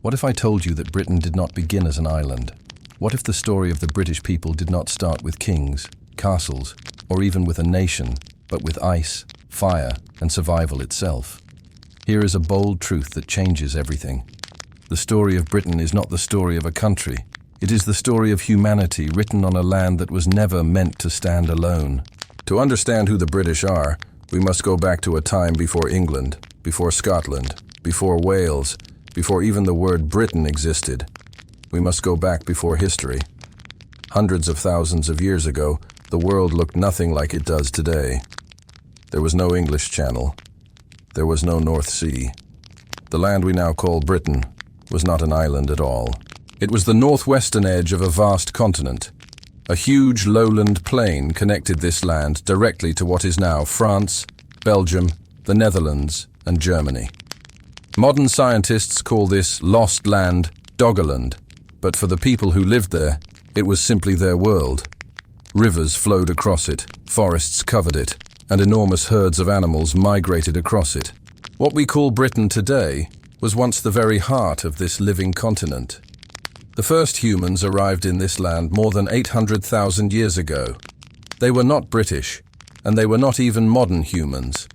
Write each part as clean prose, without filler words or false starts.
What if I told you that Britain did not begin as an island? What if the story of the British people did not start with kings, castles, or even with a nation, but with ice, fire, and survival itself? Here is a bold truth that changes everything. The story of Britain is not the story of a country. It is the story of humanity written on a land that was never meant to stand alone. To understand who the British are, we must go back to a time before England, before Scotland, before Wales, before even the word Britain existed. We must go back before history. Hundreds of thousands of years ago, the world looked nothing like it does today. There was no English Channel. There was no North Sea. The land we now call Britain was not an island at all. It was the northwestern edge of a vast continent. A huge lowland plain connected this land directly to what is now France, Belgium, the Netherlands, and Germany. Modern scientists call this lost land Doggerland, but for the people who lived there, it was simply their world. Rivers flowed across it, forests covered it, and enormous herds of animals migrated across it. What we call Britain today was once the very heart of this living continent. The first humans arrived in this land more than 800,000 years ago. They were not British, and they were not even modern humans.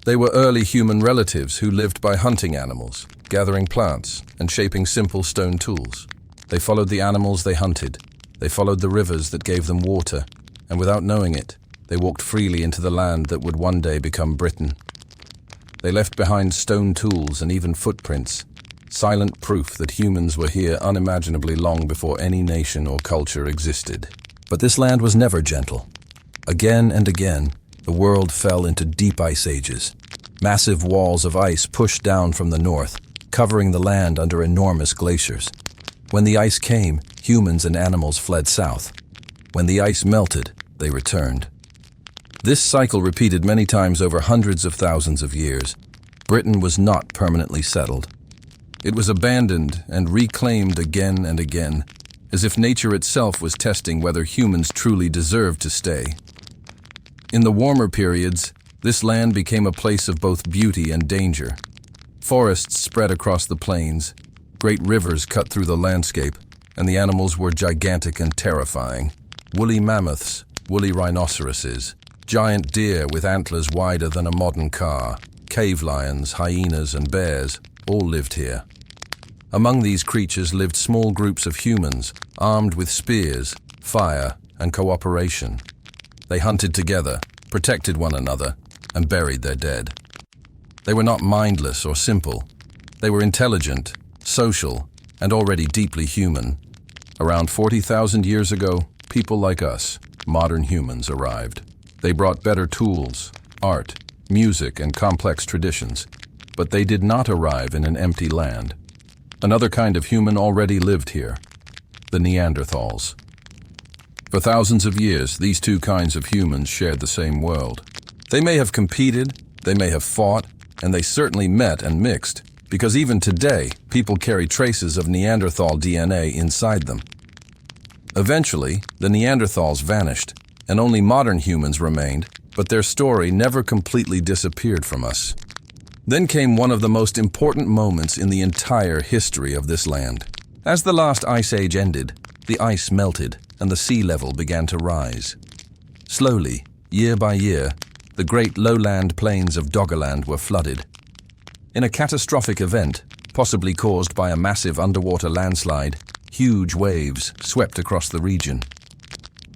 They were early human relatives who lived by hunting animals, gathering plants, and shaping simple stone tools. They followed the animals they hunted. They followed the rivers that gave them water, and without knowing it, they walked freely into the land that would one day become Britain. They left behind stone tools and even footprints, silent proof that humans were here unimaginably long before any nation or culture existed. But this land was never gentle. Again and again, the world fell into deep ice ages. Massive walls of ice pushed down from the north, covering the land under enormous glaciers. When the ice came, humans and animals fled south. When the ice melted, they returned. This cycle repeated many times over hundreds of thousands of years. Britain was not permanently settled. It was abandoned and reclaimed again and again, as if nature itself was testing whether humans truly deserved to stay. In the warmer periods, this land became a place of both beauty and danger. Forests spread across the plains, great rivers cut through the landscape, and the animals were gigantic and terrifying. Woolly mammoths, woolly rhinoceroses, giant deer with antlers wider than a modern car, cave lions, hyenas, and bears all lived here. Among these creatures lived small groups of humans, armed with spears, fire, and cooperation. They hunted together, protected one another, and buried their dead. They were not mindless or simple. They were intelligent, social, and already deeply human. Around 40,000 years ago, people like us, modern humans, arrived. They brought better tools, art, music, and complex traditions, but they did not arrive in an empty land. Another kind of human already lived here, the Neanderthals. For thousands of years, these two kinds of humans shared the same world. They may have competed, they may have fought, and they certainly met and mixed, because even today, people carry traces of Neanderthal DNA inside them. Eventually, the Neanderthals vanished, and only modern humans remained, but their story never completely disappeared from us. Then came one of the most important moments in the entire history of this land. As the last ice age ended, the ice melted and the sea level began to rise. Slowly, year by year, the great lowland plains of Doggerland were flooded. In a catastrophic event, possibly caused by a massive underwater landslide, huge waves swept across the region.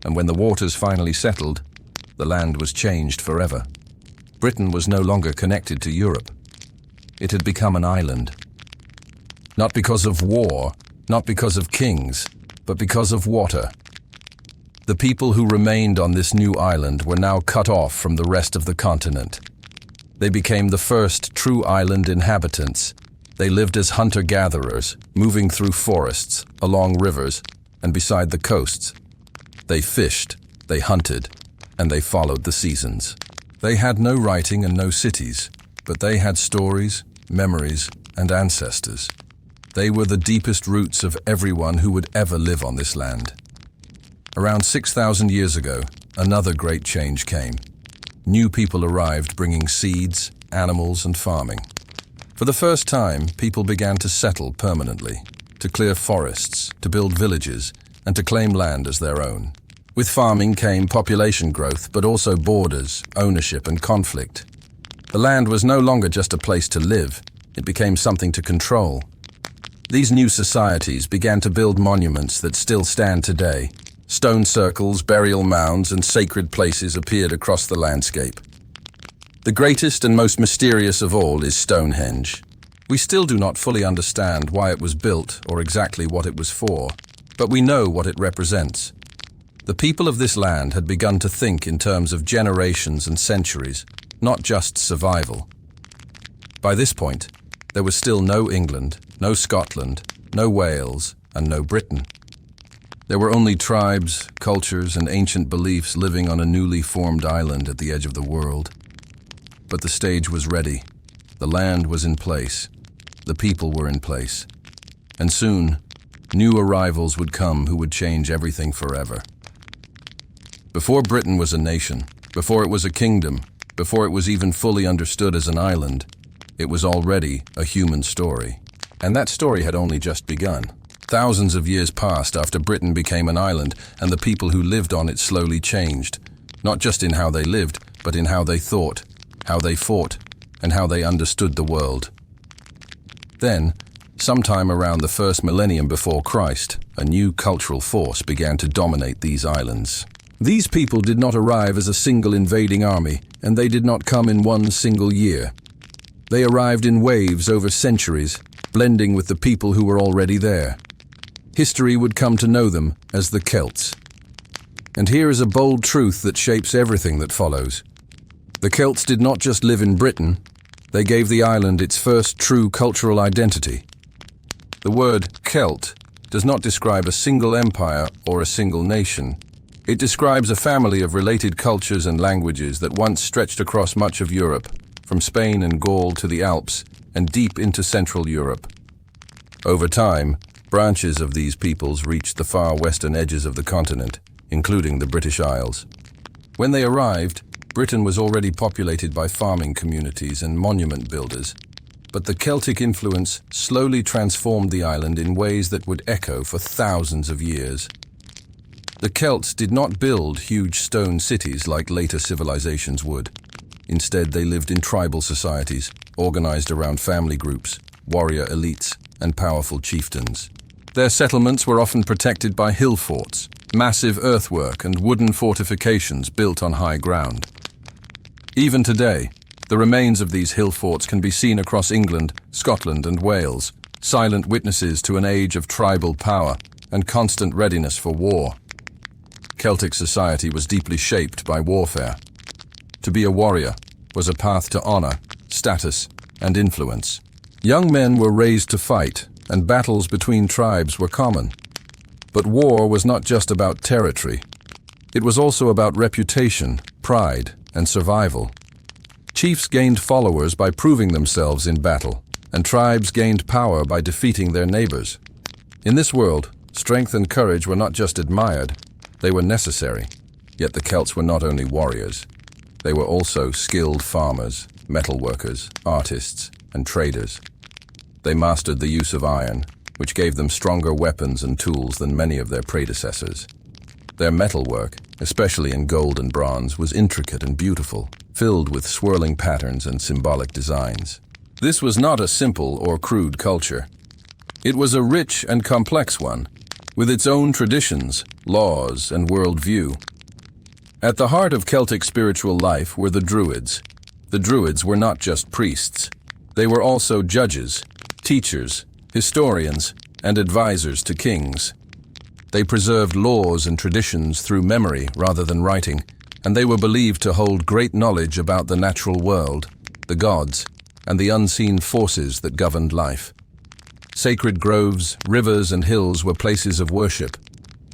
And when the waters finally settled, the land was changed forever. Britain was no longer connected to Europe. It had become an island. Not because of war, not because of kings, but because of water. The people who remained on this new island were now cut off from the rest of the continent. They became the first true island inhabitants. They lived as hunter-gatherers, moving through forests, along rivers, and beside the coasts. They fished, they hunted, and they followed the seasons. They had no writing and no cities, but they had stories, memories, and ancestors. They were the deepest roots of everyone who would ever live on this land. Around 6,000 years ago, another great change came. New people arrived bringing seeds, animals, and farming. For the first time, people began to settle permanently, to clear forests, to build villages, and to claim land as their own. With farming came population growth, but also borders, ownership, and conflict. The land was no longer just a place to live, it became something to control. These new societies began to build monuments that still stand today. Stone circles, burial mounds, and sacred places appeared across the landscape. The greatest and most mysterious of all is Stonehenge. We still do not fully understand why it was built or exactly what it was for, but we know what it represents. The people of this land had begun to think in terms of generations and centuries, not just survival. By this point, there was still no England, no Scotland, no Wales, and no Britain. There were only tribes, cultures, and ancient beliefs living on a newly formed island at the edge of the world. But the stage was ready. The land was in place. The people were in place. And soon, new arrivals would come who would change everything forever. Before Britain was a nation, before it was a kingdom, before it was even fully understood as an island, it was already a human story. And that story had only just begun. Thousands of years passed after Britain became an island, and the people who lived on it slowly changed, not just in how they lived, but in how they thought, how they fought, and how they understood the world. Then, sometime around the first millennium before Christ, a new cultural force began to dominate these islands. These people did not arrive as a single invading army, and they did not come in one single year. They arrived in waves over centuries, blending with the people who were already there. History would come to know them as the Celts. And here is a bold truth that shapes everything that follows. The Celts did not just live in Britain, they gave the island its first true cultural identity. The word Celt does not describe a single empire or a single nation. It describes a family of related cultures and languages that once stretched across much of Europe, from Spain and Gaul to the Alps and deep into Central Europe. Over time, branches of these peoples reached the far western edges of the continent, including the British Isles. When they arrived, Britain was already populated by farming communities and monument builders, but the Celtic influence slowly transformed the island in ways that would echo for thousands of years. The Celts did not build huge stone cities like later civilizations would. Instead, they lived in tribal societies, organized around family groups, warrior elites, and powerful chieftains. Their settlements were often protected by hill forts, massive earthwork, and wooden fortifications built on high ground. Even today, the remains of these hill forts can be seen across England, Scotland, and Wales, silent witnesses to an age of tribal power and constant readiness for war. Celtic society was deeply shaped by warfare. To be a warrior was a path to honor, status, and influence. Young men were raised to fight, and battles between tribes were common. But war was not just about territory. It was also about reputation, pride, and survival. Chiefs gained followers by proving themselves in battle, and tribes gained power by defeating their neighbors. In this world, strength and courage were not just admired, they were necessary. Yet the Celts were not only warriors. They were also skilled farmers, metalworkers, artists, and traders. They mastered the use of iron, which gave them stronger weapons and tools than many of their predecessors. Their metalwork, especially in gold and bronze, was intricate and beautiful, filled with swirling patterns and symbolic designs. This was not a simple or crude culture. It was a rich and complex one, with its own traditions, laws, and worldview. At the heart of Celtic spiritual life were the Druids. The Druids were not just priests. They were also judges, teachers, historians, and advisors to kings. They preserved laws and traditions through memory rather than writing, and they were believed to hold great knowledge about the natural world, the gods, and the unseen forces that governed life. Sacred groves, rivers, and hills were places of worship,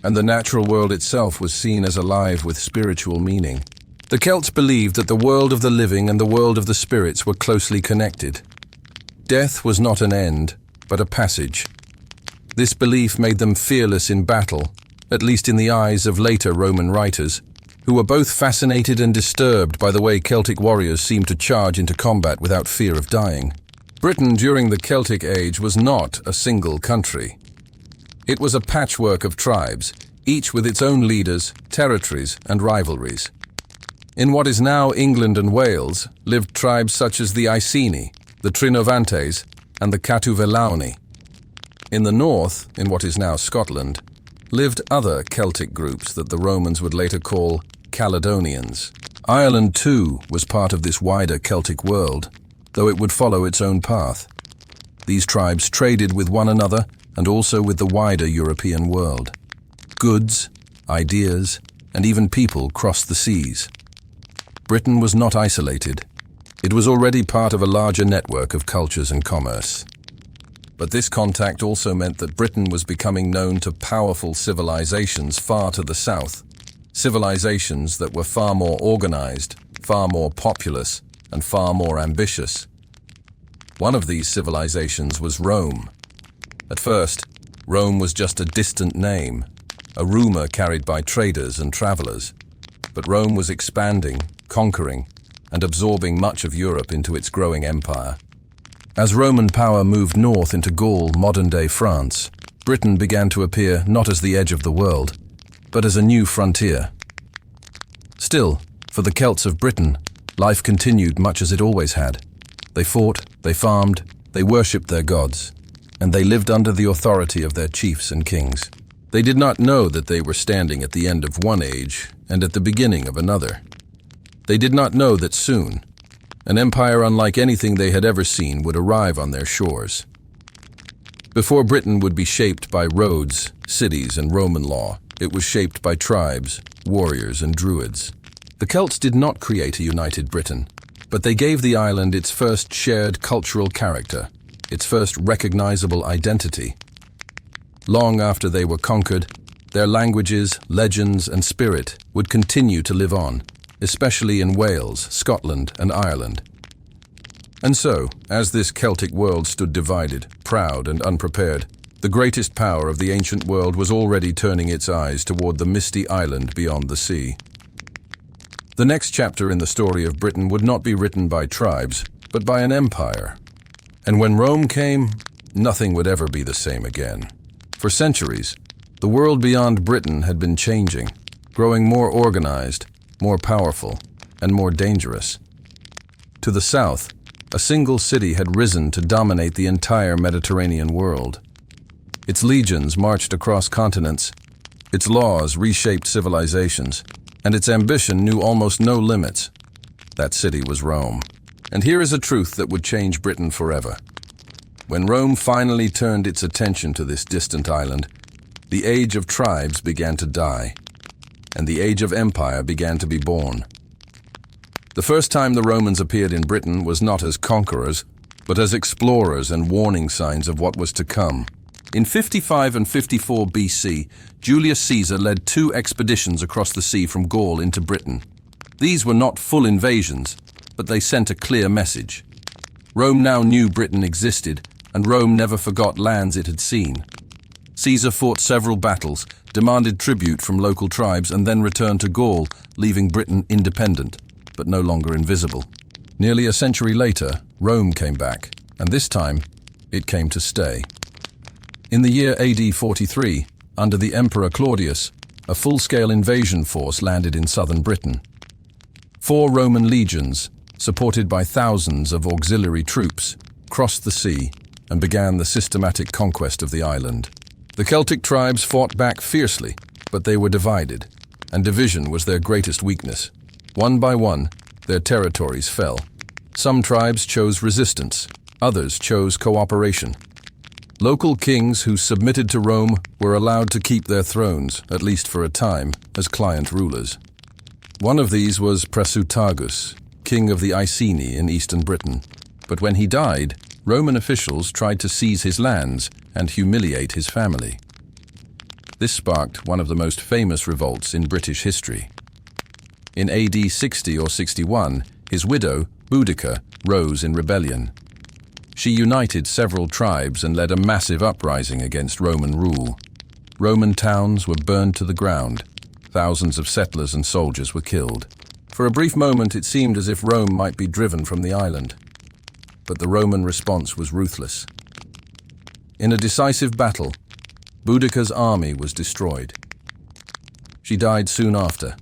and the natural world itself was seen as alive with spiritual meaning. The Celts believed that the world of the living and the world of the spirits were closely connected. Death was not an end, but a passage. This belief made them fearless in battle, at least in the eyes of later Roman writers, who were both fascinated and disturbed by the way Celtic warriors seemed to charge into combat without fear of dying. Britain during the Celtic Age was not a single country. It was a patchwork of tribes, each with its own leaders, territories, and rivalries. In what is now England and Wales lived tribes such as the Iceni, the Trinovantes, and the Catuvelauni. In the north, in what is now Scotland, lived other Celtic groups that the Romans would later call Caledonians. Ireland, too, was part of this wider Celtic world, though it would follow its own path. These tribes traded with one another and also with the wider European world. Goods, ideas, and even people crossed the seas. Britain was not isolated. It was already part of a larger network of cultures and commerce. But this contact also meant that Britain was becoming known to powerful civilizations far to the south, civilizations that were far more organized, far more populous, and far more ambitious. One of these civilizations was Rome. At first, Rome was just a distant name, a rumor carried by traders and travelers. But Rome was expanding, conquering, and absorbing much of Europe into its growing empire. As Roman power moved north into Gaul, modern-day France, Britain began to appear not as the edge of the world, but as a new frontier. Still, for the Celts of Britain, life continued much as it always had. They fought, they farmed, they worshipped their gods, and they lived under the authority of their chiefs and kings. They did not know that they were standing at the end of one age and at the beginning of another. They did not know that soon, an empire unlike anything they had ever seen would arrive on their shores. Before Britain would be shaped by roads, cities, and Roman law, it was shaped by tribes, warriors, and druids. The Celts did not create a united Britain, but they gave the island its first shared cultural character, its first recognizable identity. Long after they were conquered, their languages, legends, and spirit would continue to live on, especially in Wales, Scotland, and Ireland. And so, as this Celtic world stood divided, proud and unprepared, the greatest power of the ancient world was already turning its eyes toward the misty island beyond the sea. The next chapter in the story of Britain would not be written by tribes, but by an empire. And when Rome came, nothing would ever be the same again. For centuries, the world beyond Britain had been changing, growing more organized, more powerful, and more dangerous. To the south, a single city had risen to dominate the entire Mediterranean world. Its legions marched across continents, its laws reshaped civilizations, and its ambition knew almost no limits. That city was Rome. And here is a truth that would change Britain forever. When Rome finally turned its attention to this distant island, the age of tribes began to die, and the age of empire began to be born. The first time the Romans appeared in Britain was not as conquerors, but as explorers and warning signs of what was to come. In 55 and 54 BC, Julius Caesar led 2 expeditions across the sea from Gaul into Britain. These were not full invasions, but they sent a clear message. Rome now knew Britain existed, and Rome never forgot lands it had seen. Caesar fought several battles, demanded tribute from local tribes, and then returned to Gaul, leaving Britain independent, but no longer invisible. Nearly a century later, Rome came back, and this time, it came to stay. In the year AD 43, under the Emperor Claudius, a full-scale invasion force landed in southern Britain. 4 Roman legions, supported by thousands of auxiliary troops, crossed the sea and began the systematic conquest of the island. The Celtic tribes fought back fiercely, but they were divided, and division was their greatest weakness. One by one, their territories fell. Some tribes chose resistance, others chose cooperation. Local kings who submitted to Rome were allowed to keep their thrones, at least for a time, as client rulers. One of these was Prasutagus, king of the Iceni in eastern Britain. But when he died, Roman officials tried to seize his lands and humiliate his family. This sparked one of the most famous revolts in British history. In AD 60 or 61, his widow, Boudicca, rose in rebellion. She united several tribes and led a massive uprising against Roman rule. Roman towns were burned to the ground. Thousands of settlers and soldiers were killed. For a brief moment, it seemed as if Rome might be driven from the island. but the Roman response was ruthless. In a decisive battle, Boudicca's army was destroyed. She died soon after,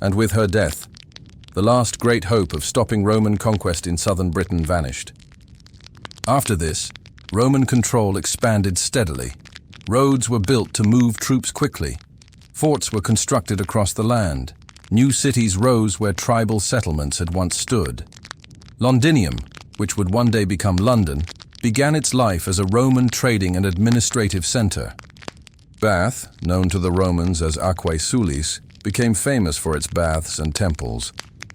and with her death, the last great hope of stopping Roman conquest in southern Britain vanished. After this, Roman control expanded steadily. Roads were built to move troops quickly. Forts were constructed across the land. New cities rose where tribal settlements had once stood. Londinium, which would one day become London, began its life as a Roman trading and administrative center. Bath, known to the Romans as Aquae Sulis, became famous for its baths and temples.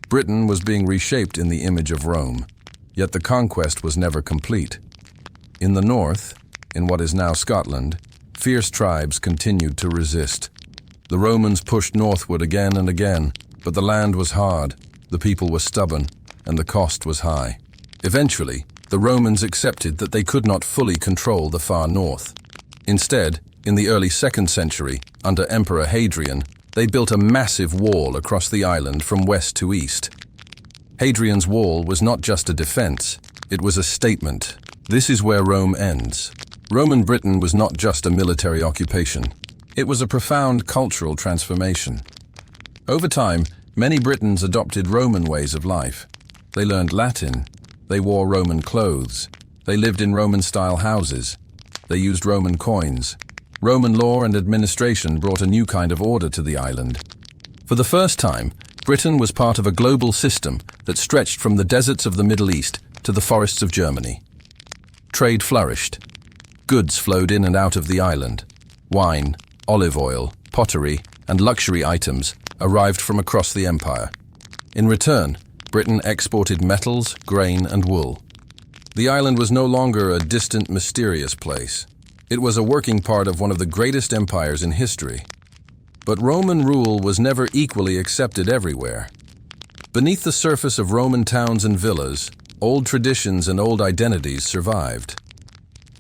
Britain was being reshaped in the image of Rome, yet the conquest was never complete. In the north, in what is now Scotland, fierce tribes continued to resist. The Romans pushed northward again and again, but the land was hard, the people were stubborn, and the cost was high. Eventually, the Romans accepted that they could not fully control the far north. Instead, in the early 2nd century, under Emperor Hadrian, they built a massive wall across the island from west to east. Hadrian's wall was not just a defense, it was a statement. This is where Rome ends. Roman Britain was not just a military occupation. It was a profound cultural transformation. Over time, many Britons adopted Roman ways of life. They learned Latin. They wore Roman clothes. They lived in Roman-style houses. They used Roman coins. Roman law and administration brought a new kind of order to the island. For the first time, Britain was part of a global system that stretched from the deserts of the Middle East to the forests of Germany. Trade flourished. Goods flowed in and out of the island. Wine, olive oil, pottery, and luxury items arrived from across the empire. In return, Britain exported metals, grain, and wool. The island was no longer a distant, mysterious place. It was a working part of one of the greatest empires in history. But Roman rule was never equally accepted everywhere. Beneath the surface of Roman towns and villas, old traditions and old identities survived.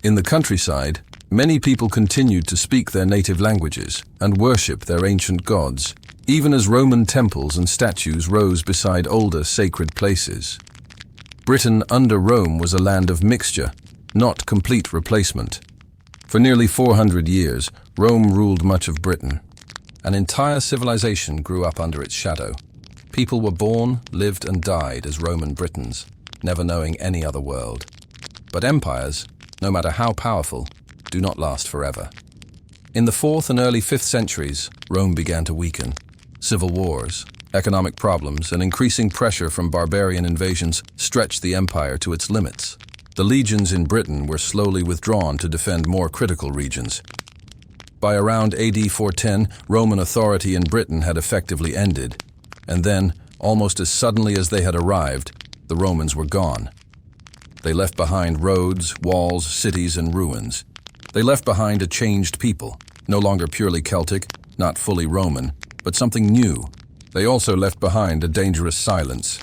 In the countryside, many people continued to speak their native languages and worship their ancient gods, even as Roman temples and statues rose beside older sacred places. Britain under Rome was a land of mixture, not complete replacement. For nearly 400 years, Rome ruled much of Britain. An entire civilization grew up under its shadow. People were born, lived, and died as Roman Britons, never knowing any other world. But empires, no matter how powerful, do not last forever. In the 4th and early 5th centuries, Rome began to weaken. Civil wars, economic problems, and increasing pressure from barbarian invasions stretched the empire to its limits. The legions in Britain were slowly withdrawn to defend more critical regions. By around AD 410, Roman authority in Britain had effectively ended, and then, almost as suddenly as they had arrived, the Romans were gone. They left behind roads, walls, cities, and ruins. They left behind a changed people, no longer purely Celtic, not fully Roman, but something new. They also left behind a dangerous silence.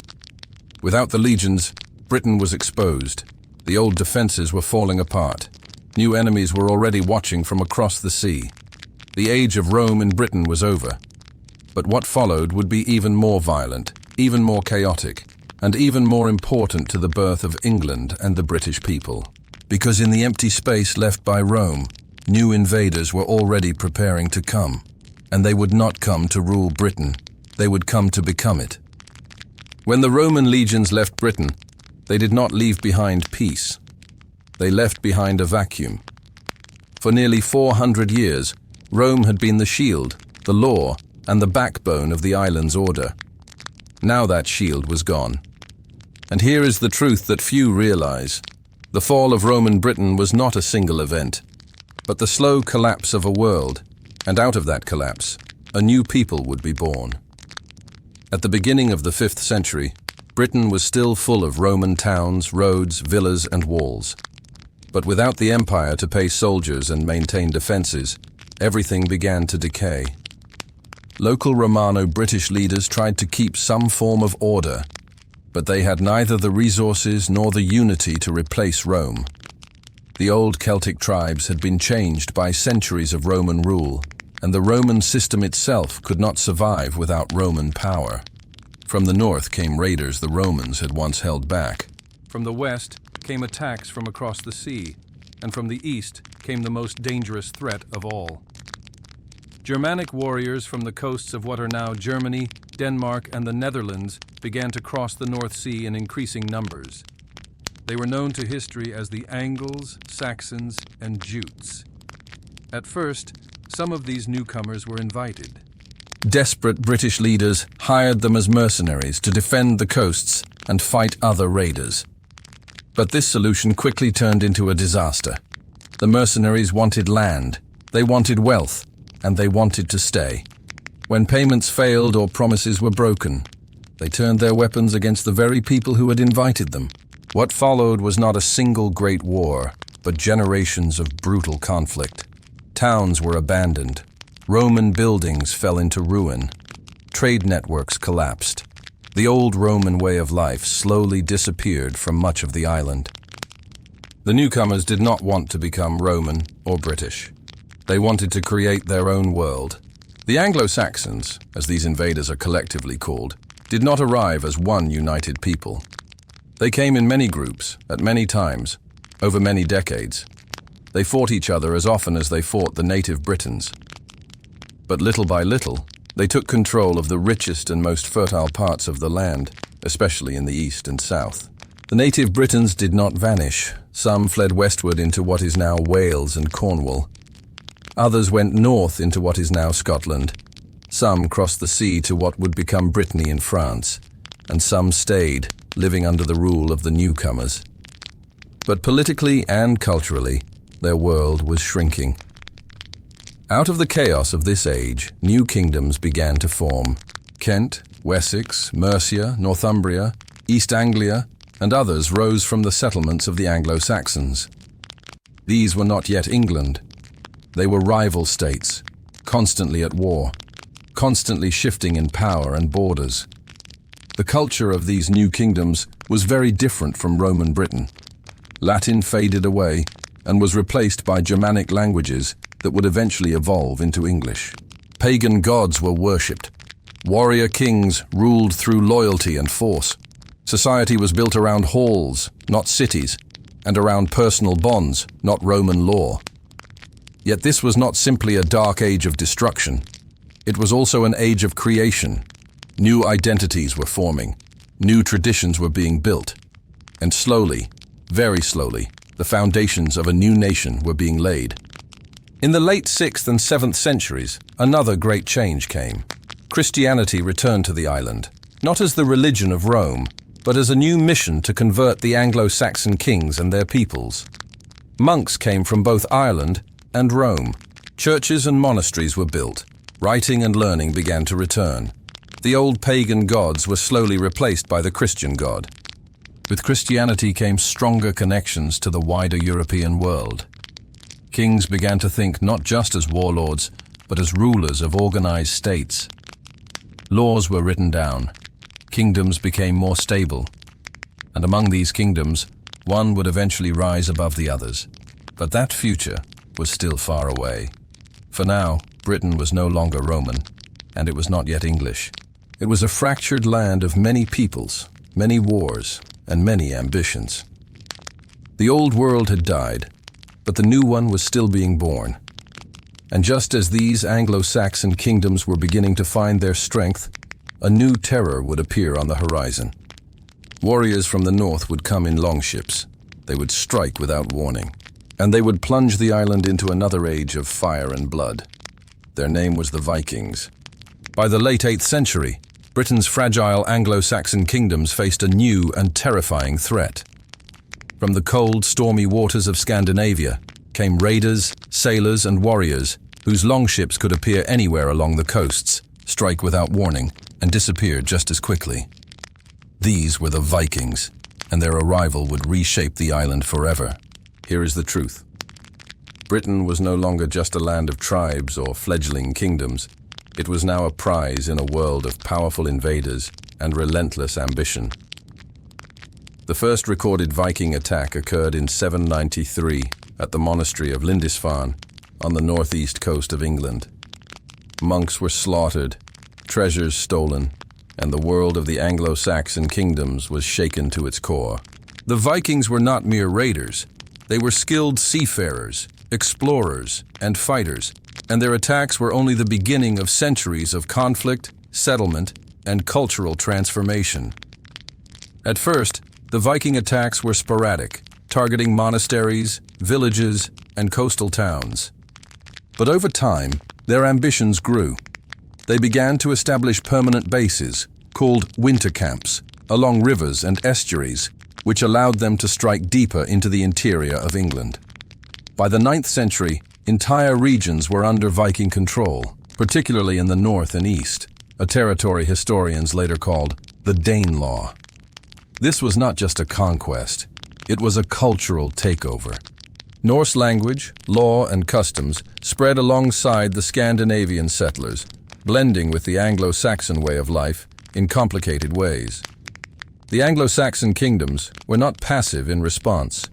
Without the legions, Britain was exposed. The old defenses were falling apart. New enemies were already watching from across the sea. The age of Rome in Britain was over. But what followed would be even more violent, even more chaotic, and even more important to the birth of England and the British people. Because in the empty space left by Rome, new invaders were already preparing to come. And they would not come to rule Britain. They would come to become it. When the Roman legions left Britain, they did not leave behind peace. They left behind a vacuum. For nearly 400 years, Rome had been the shield, the law, and the backbone of the island's order. Now that shield was gone. And here is the truth that few realize. The fall of Roman Britain was not a single event, but the slow collapse of a world, and out of that collapse, a new people would be born. At the beginning of the 5th century, Britain was still full of Roman towns, roads, villas, and walls. But without the empire to pay soldiers and maintain defenses, everything began to decay. Local Romano-British leaders tried to keep some form of order, but they had neither the resources nor the unity to replace Rome. The old Celtic tribes had been changed by centuries of Roman rule, and the Roman system itself could not survive without Roman power. From the north came raiders the Romans had once held back. From the west, came attacks from across the sea, and from the east came the most dangerous threat of all. Germanic warriors from the coasts of what are now Germany, Denmark, and the Netherlands began to cross the North Sea in increasing numbers. They were known to history as the Angles, Saxons, and Jutes. At first, some of these newcomers were invited. Desperate British leaders hired them as mercenaries to defend the coasts and fight other raiders. But this solution quickly turned into a disaster. The mercenaries wanted land, they wanted wealth, and they wanted to stay. When payments failed or promises were broken, they turned their weapons against the very people who had invited them. What followed was not a single great war, but generations of brutal conflict. Towns were abandoned. Roman buildings fell into ruin. Trade networks collapsed. The old Roman way of life slowly disappeared from much of the island. The newcomers did not want to become Roman or British. They wanted to create their own world. The Anglo-Saxons, as these invaders are collectively called, did not arrive as one united people. They came in many groups, at many times, over many decades. They fought each other as often as they fought the native Britons. But little by little, they took control of the richest and most fertile parts of the land, especially in the east and south. The native Britons did not vanish. Some fled westward into what is now Wales and Cornwall. Others went north into what is now Scotland. Some crossed the sea to what would become Brittany in France, and some stayed, living under the rule of the newcomers. But politically and culturally, their world was shrinking. Out of the chaos of this age, new kingdoms began to form. Kent, Wessex, Mercia, Northumbria, East Anglia, and others rose from the settlements of the Anglo-Saxons. These were not yet England. They were rival states, constantly at war, constantly shifting in power and borders. The culture of these new kingdoms was very different from Roman Britain. Latin faded away and was replaced by Germanic languages that would eventually evolve into English. Pagan gods were worshipped. Warrior kings ruled through loyalty and force. Society was built around halls, not cities, and around personal bonds, not Roman law. Yet this was not simply a dark age of destruction. It was also an age of creation. New identities were forming. New traditions were being built. And slowly, very slowly, the foundations of a new nation were being laid. In the late 6th and 7th centuries, another great change came. Christianity returned to the island, not as the religion of Rome, but as a new mission to convert the Anglo-Saxon kings and their peoples. Monks came from both Ireland and Rome. Churches and monasteries were built. Writing and learning began to return. The old pagan gods were slowly replaced by the Christian God. With Christianity came stronger connections to the wider European world. Kings began to think not just as warlords, but as rulers of organized states. Laws were written down. Kingdoms became more stable. And among these kingdoms, one would eventually rise above the others. But that future was still far away. For now, Britain was no longer Roman, and it was not yet English. It was a fractured land of many peoples, many wars, and many ambitions. The old world had died, but the new one was still being born. And just as these Anglo-Saxon kingdoms were beginning to find their strength, a new terror would appear on the horizon. Warriors from the north would come in longships. They would strike without warning, and they would plunge the island into another age of fire and blood. Their name was the Vikings. By the late 8th century, Britain's fragile Anglo-Saxon kingdoms faced a new and terrifying threat. From the cold, stormy waters of Scandinavia came raiders, sailors, and warriors whose longships could appear anywhere along the coasts, strike without warning, and disappear just as quickly. These were the Vikings, and their arrival would reshape the island forever. Here is the truth. Britain was no longer just a land of tribes or fledgling kingdoms. It was now a prize in a world of powerful invaders and relentless ambition. The first recorded Viking attack occurred in 793 at the monastery of Lindisfarne on the northeast coast of England. Monks were slaughtered, treasures stolen, and the world of the Anglo-Saxon kingdoms was shaken to its core. The Vikings were not mere raiders. They were skilled seafarers, explorers, and fighters, and their attacks were only the beginning of centuries of conflict, settlement, and cultural transformation. At first, the Viking attacks were sporadic, targeting monasteries, villages, and coastal towns. But over time, their ambitions grew. They began to establish permanent bases, called winter camps, along rivers and estuaries, which allowed them to strike deeper into the interior of England. By the 9th century, entire regions were under Viking control, particularly in the north and east, a territory historians later called the Danelaw. This was not just a conquest, it was a cultural takeover. Norse language, law, and customs spread alongside the Scandinavian settlers, blending with the Anglo-Saxon way of life in complicated ways. The Anglo-Saxon kingdoms were not passive in response.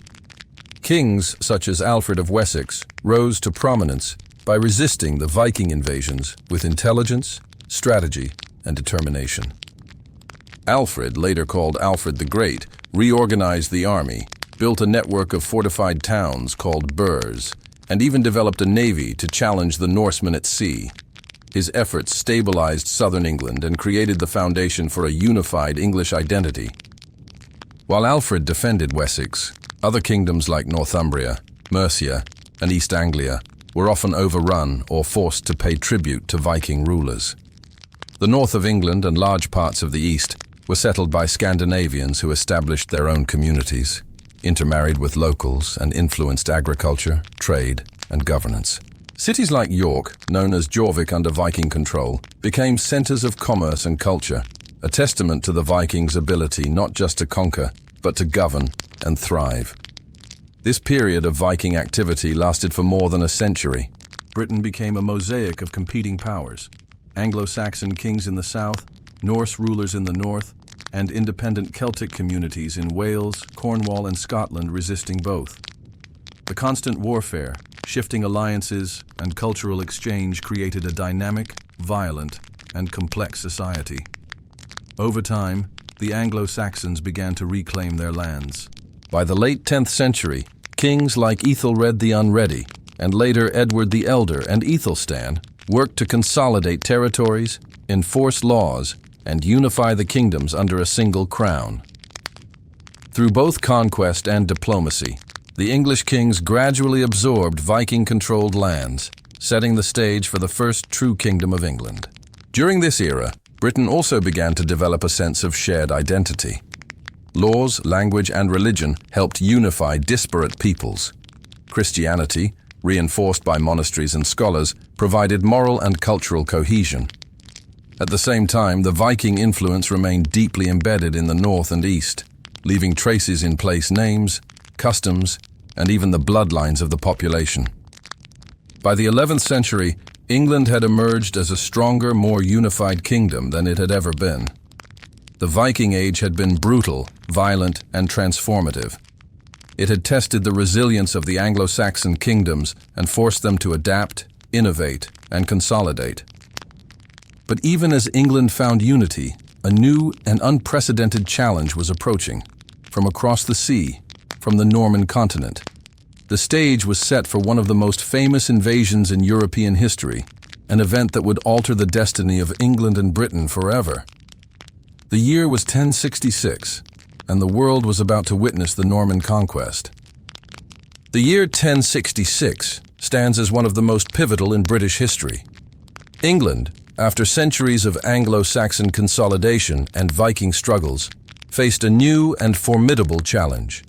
Kings such as Alfred of Wessex rose to prominence by resisting the Viking invasions with intelligence, strategy, and determination. Alfred, later called Alfred the Great, reorganized the army, built a network of fortified towns called burhs, and even developed a navy to challenge the Norsemen at sea. His efforts stabilized southern England and created the foundation for a unified English identity. While Alfred defended Wessex, other kingdoms like Northumbria, Mercia, and East Anglia were often overrun or forced to pay tribute to Viking rulers. The north of England and large parts of the east were settled by Scandinavians who established their own communities, intermarried with locals, and influenced agriculture, trade, and governance. Cities like York, known as Jorvik under Viking control, became centers of commerce and culture, a testament to the Vikings' ability not just to conquer, but to govern and thrive. This period of Viking activity lasted for more than a century. Britain became a mosaic of competing powers: Anglo-Saxon kings in the south, Norse rulers in the north, and independent Celtic communities in Wales, Cornwall, and Scotland resisting both. The constant warfare, shifting alliances, and cultural exchange created a dynamic, violent, and complex society. Over time, the Anglo-Saxons began to reclaim their lands. By the late 10th century, kings like Ethelred the Unready, and later Edward the Elder and Ethelstan, worked to consolidate territories, enforce laws, and unify the kingdoms under a single crown. Through both conquest and diplomacy, the English kings gradually absorbed Viking-controlled lands, setting the stage for the first true kingdom of England. During this era, Britain also began to develop a sense of shared identity. Laws, language, and religion helped unify disparate peoples. Christianity, reinforced by monasteries and scholars, provided moral and cultural cohesion. At the same time, the Viking influence remained deeply embedded in the north and east, leaving traces in place names, customs, and even the bloodlines of the population. By the 11th century, England had emerged as a stronger, more unified kingdom than it had ever been. The Viking Age had been brutal, violent, and transformative. It had tested the resilience of the Anglo-Saxon kingdoms and forced them to adapt, innovate, and consolidate. But even as England found unity, a new and unprecedented challenge was approaching. From across the sea, from the Norman continent, the stage was set for one of the most famous invasions in European history, an event that would alter the destiny of England and Britain forever. The year was 1066, and the world was about to witness the Norman conquest. The year 1066 stands as one of the most pivotal in British history. England, after centuries of Anglo-Saxon consolidation and Viking struggles, faced a new and formidable challenge: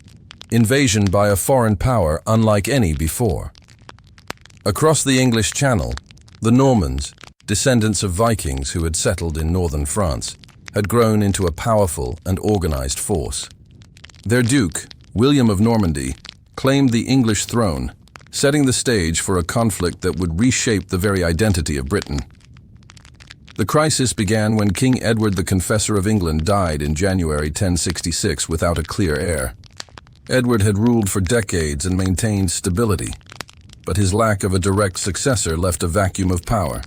invasion by a foreign power unlike any before. Across the English Channel, the Normans, descendants of Vikings who had settled in northern France, had grown into a powerful and organized force. Their duke, William of Normandy, claimed the English throne, setting the stage for a conflict that would reshape the very identity of Britain. The crisis began when King Edward the Confessor of England died in January 1066 without a clear heir. Edward had ruled for decades and maintained stability, but his lack of a direct successor left a vacuum of power.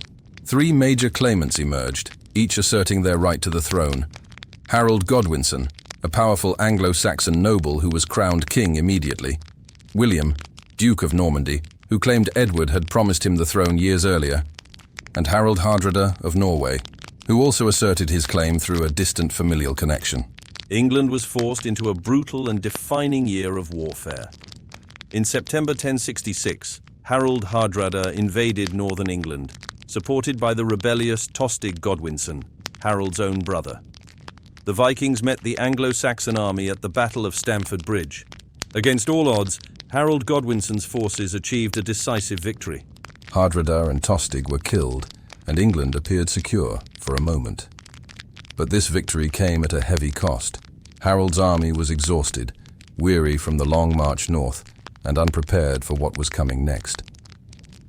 Three major claimants emerged, each asserting their right to the throne: Harold Godwinson, a powerful Anglo-Saxon noble who was crowned king immediately. William, Duke of Normandy, who claimed Edward had promised him the throne years earlier, and Harald Hardrada of Norway, who also asserted his claim through a distant familial connection. England was forced into a brutal and defining year of warfare. In September 1066, Harald Hardrada invaded northern England, supported by the rebellious Tostig Godwinson, Harold's own brother. The Vikings met the Anglo-Saxon army at the Battle of Stamford Bridge. Against all odds, Harold Godwinson's forces achieved a decisive victory. Hardrada and Tostig were killed, and England appeared secure for a moment. But this victory came at a heavy cost. Harold's army was exhausted, weary from the long march north, and unprepared for what was coming next.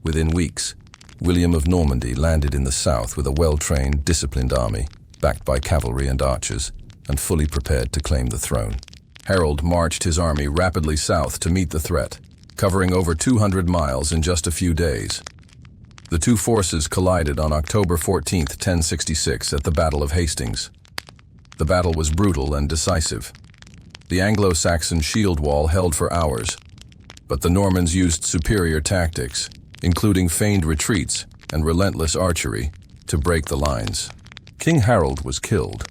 Within weeks, William of Normandy landed in the south with a well-trained, disciplined army, backed by cavalry and archers, and fully prepared to claim the throne. Harold marched his army rapidly south to meet the threat, covering over 200 miles in just a few days. The two forces collided on October 14, 1066, at the Battle of Hastings. The battle was brutal and decisive. The Anglo-Saxon shield wall held for hours, but the Normans used superior tactics, including feigned retreats and relentless archery, to break the lines. King Harold was killed,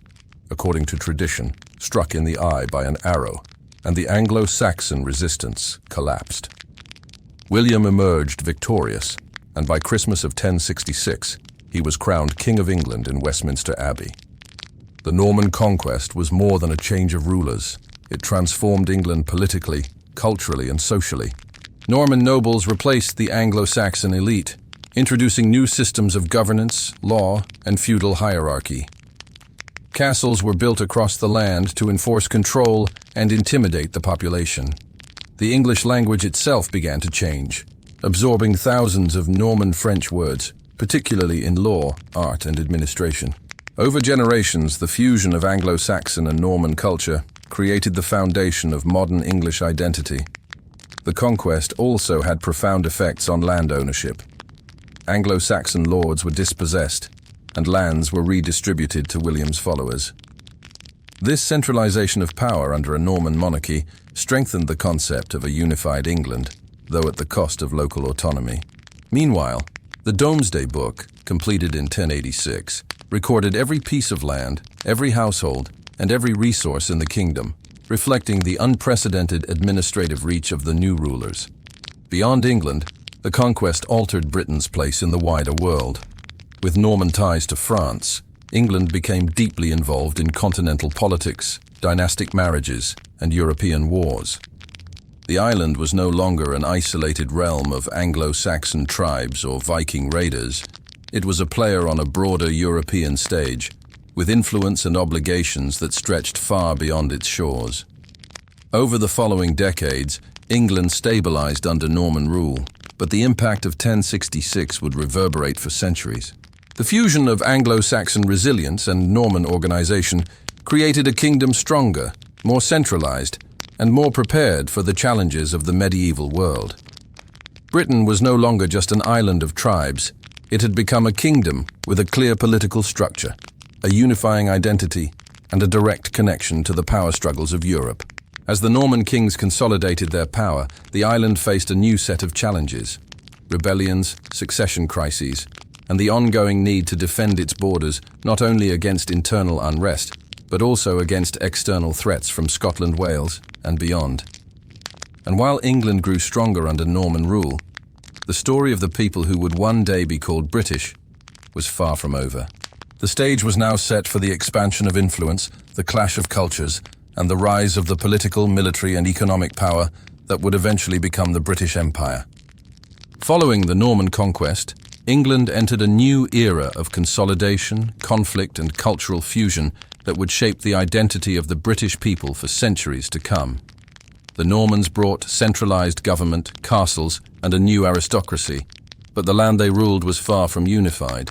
according to tradition, struck in the eye by an arrow, and the Anglo-Saxon resistance collapsed. William emerged victorious, and by Christmas of 1066, he was crowned King of England in Westminster Abbey. The Norman conquest was more than a change of rulers. It transformed England politically, culturally, and socially. Norman nobles replaced the Anglo-Saxon elite, introducing new systems of governance, law, and feudal hierarchy. Castles were built across the land to enforce control and intimidate the population. The English language itself began to change, absorbing thousands of Norman French words, particularly in law, art, and administration. Over generations, the fusion of Anglo-Saxon and Norman culture created the foundation of modern English identity. The conquest also had profound effects on land ownership. Anglo-Saxon lords were dispossessed, and lands were redistributed to William's followers. This centralization of power under a Norman monarchy strengthened the concept of a unified England, though at the cost of local autonomy. Meanwhile, the Domesday Book, completed in 1086, recorded every piece of land, every household, and every resource in the kingdom, reflecting the unprecedented administrative reach of the new rulers. Beyond England, the conquest altered Britain's place in the wider world. With Norman ties to France, England became deeply involved in continental politics, dynastic marriages, and European wars. The island was no longer an isolated realm of Anglo-Saxon tribes or Viking raiders. It was a player on a broader European stage, with influence and obligations that stretched far beyond its shores. Over the following decades, England stabilized under Norman rule, but the impact of 1066 would reverberate for centuries. The fusion of Anglo-Saxon resilience and Norman organization created a kingdom stronger, more centralized, and more prepared for the challenges of the medieval world. Britain was no longer just an island of tribes. It had become a kingdom with a clear political structure, a unifying identity, and a direct connection to the power struggles of Europe. As the Norman kings consolidated their power, the island faced a new set of challenges: rebellions, succession crises, and the ongoing need to defend its borders not only against internal unrest, but also against external threats from Scotland, Wales, and beyond. And while England grew stronger under Norman rule, the story of the people who would one day be called British was far from over. The stage was now set for the expansion of influence, the clash of cultures, and the rise of the political, military, and economic power that would eventually become the British Empire. Following the Norman conquest, England entered a new era of consolidation, conflict, and cultural fusion that would shape the identity of the British people for centuries to come. The Normans brought centralized government, castles, and a new aristocracy, but the land they ruled was far from unified.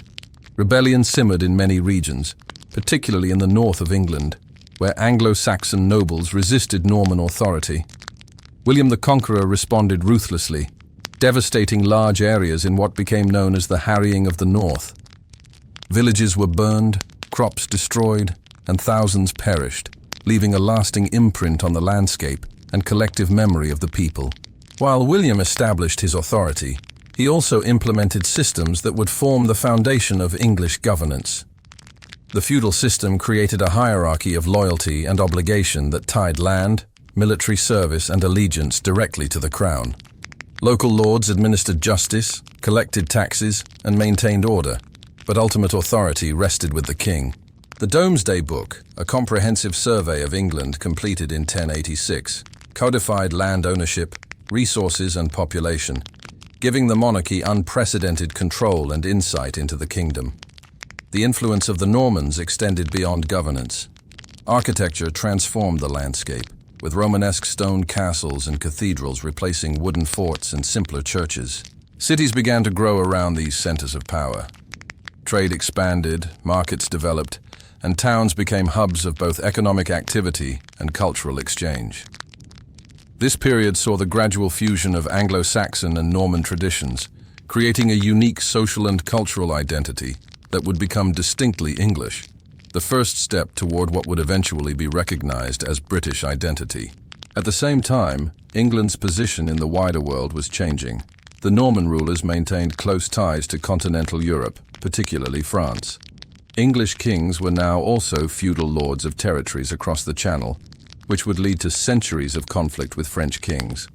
Rebellion simmered in many regions, particularly in the north of England, where Anglo-Saxon nobles resisted Norman authority. William the Conqueror responded ruthlessly, devastating large areas in what became known as the Harrying of the North. Villages were burned, crops destroyed, and thousands perished, leaving a lasting imprint on the landscape and collective memory of the people. While William established his authority, he also implemented systems that would form the foundation of English governance. The feudal system created a hierarchy of loyalty and obligation that tied land, military service, and allegiance directly to the crown. Local lords administered justice, collected taxes, and maintained order, but ultimate authority rested with the king. The Domesday Book, a comprehensive survey of England completed in 1086, codified land ownership, resources, and population, giving the monarchy unprecedented control and insight into the kingdom. The influence of the Normans extended beyond governance. Architecture transformed the landscape, with Romanesque stone castles and cathedrals replacing wooden forts and simpler churches. Cities began to grow around these centers of power. Trade expanded, markets developed, and towns became hubs of both economic activity and cultural exchange. This period saw the gradual fusion of Anglo-Saxon and Norman traditions, creating a unique social and cultural identity that would become distinctly English, the first step toward what would eventually be recognized as British identity. At the same time, England's position in the wider world was changing. The Norman rulers maintained close ties to continental Europe, particularly France. English kings were now also feudal lords of territories across the Channel, which would lead to centuries of conflict with French kings.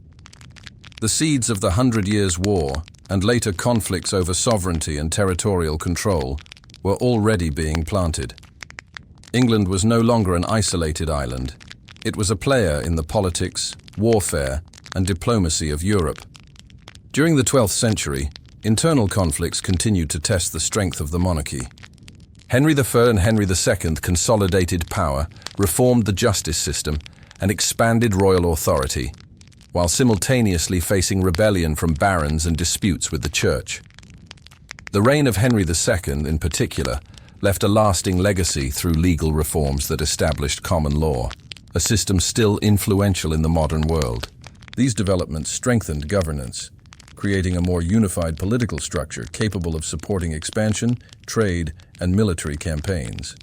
The seeds of the 100 Years' War and later conflicts over sovereignty and territorial control were already being planted. England was no longer an isolated island. It was a player in the politics, warfare, and diplomacy of Europe. During the 12th century, internal conflicts continued to test the strength of the monarchy. Henry I and Henry II consolidated power, reformed the justice system, and expanded royal authority, while simultaneously facing rebellion from barons and disputes with the church. The reign of Henry II, in particular, left a lasting legacy through legal reforms that established common law, a system still influential in the modern world. These developments strengthened governance, creating a more unified political structure capable of supporting expansion, trade, and military campaigns.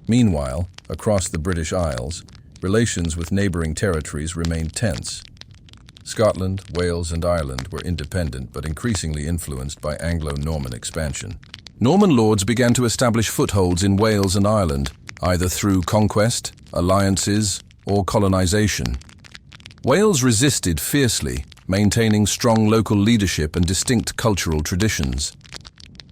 Meanwhile, across the British Isles, relations with neighboring territories remained tense. Scotland, Wales, and Ireland were independent but increasingly influenced by Anglo-Norman expansion. Norman lords began to establish footholds in Wales and Ireland, either through conquest, alliances, or colonization. Wales resisted fiercely, maintaining strong local leadership and distinct cultural traditions.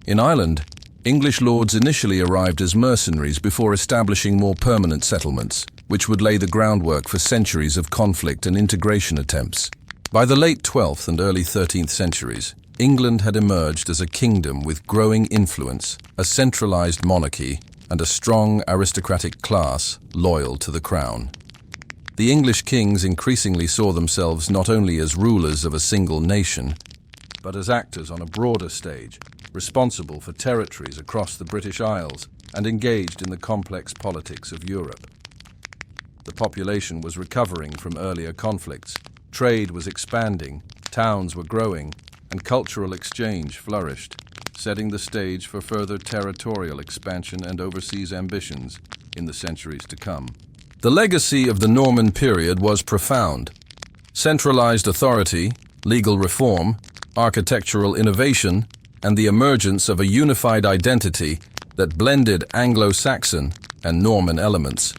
In Ireland, English lords initially arrived as mercenaries before establishing more permanent settlements, which would lay the groundwork for centuries of conflict and integration attempts. By the late 12th and early 13th centuries, England had emerged as a kingdom with growing influence, a centralized monarchy, and a strong aristocratic class loyal to the crown. The English kings increasingly saw themselves not only as rulers of a single nation, but as actors on a broader stage, responsible for territories across the British Isles and engaged in the complex politics of Europe. The population was recovering from earlier conflicts, trade was expanding, towns were growing, and cultural exchange flourished, setting the stage for further territorial expansion and overseas ambitions in the centuries to come. The legacy of the Norman period was profound. Centralized authority, legal reform, architectural innovation, and the emergence of a unified identity that blended Anglo-Saxon and Norman elements.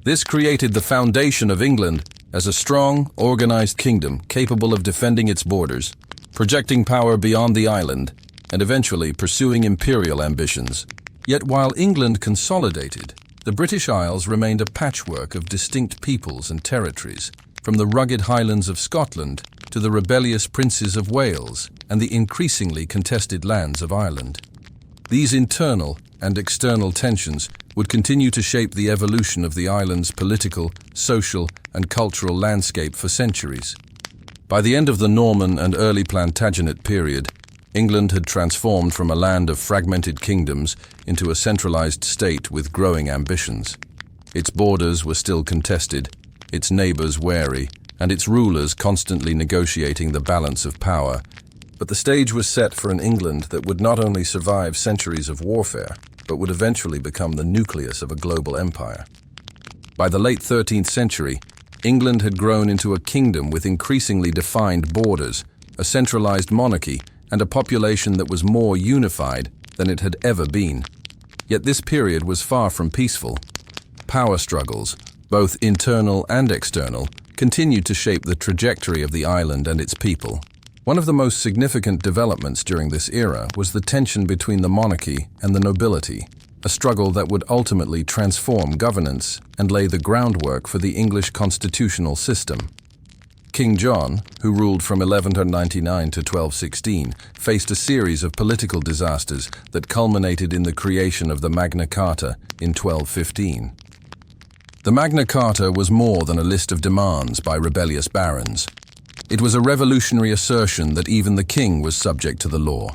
This created the foundation of England as a strong, organized kingdom capable of defending its borders, projecting power beyond the island, and eventually pursuing imperial ambitions. Yet while England consolidated, the British Isles remained a patchwork of distinct peoples and territories, from the rugged highlands of Scotland to the rebellious princes of Wales and the increasingly contested lands of Ireland. These internal and external tensions would continue to shape the evolution of the island's political, social, and cultural landscape for centuries. By the end of the Norman and early Plantagenet period, England had transformed from a land of fragmented kingdoms into a centralized state with growing ambitions. Its borders were still contested, its neighbors wary, and its rulers constantly negotiating the balance of power. But the stage was set for an England that would not only survive centuries of warfare, but would eventually become the nucleus of a global empire. By the late 13th century, England had grown into a kingdom with increasingly defined borders, a centralized monarchy, and a population that was more unified than it had ever been. Yet this period was far from peaceful. Power struggles, both internal and external, continued to shape the trajectory of the island and its people. One of the most significant developments during this era was the tension between the monarchy and the nobility, a struggle that would ultimately transform governance and lay the groundwork for the English constitutional system. King John, who ruled from 1199 to 1216, faced a series of political disasters that culminated in the creation of the Magna Carta in 1215. The Magna Carta was more than a list of demands by rebellious barons. It was a revolutionary assertion that even the king was subject to the law.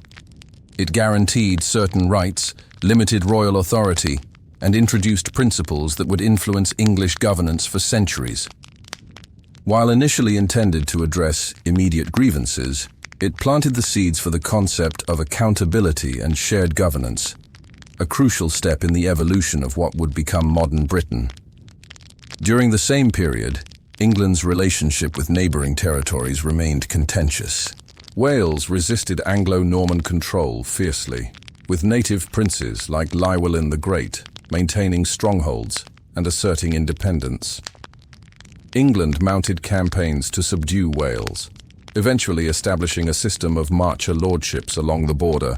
It guaranteed certain rights, limited royal authority, and introduced principles that would influence English governance for centuries. While initially intended to address immediate grievances, it planted the seeds for the concept of accountability and shared governance, a crucial step in the evolution of what would become modern Britain. During the same period, England's relationship with neighbouring territories remained contentious. Wales resisted Anglo-Norman control fiercely, with native princes like Llywelyn the Great maintaining strongholds and asserting independence. England mounted campaigns to subdue Wales, eventually establishing a system of marcher lordships along the border,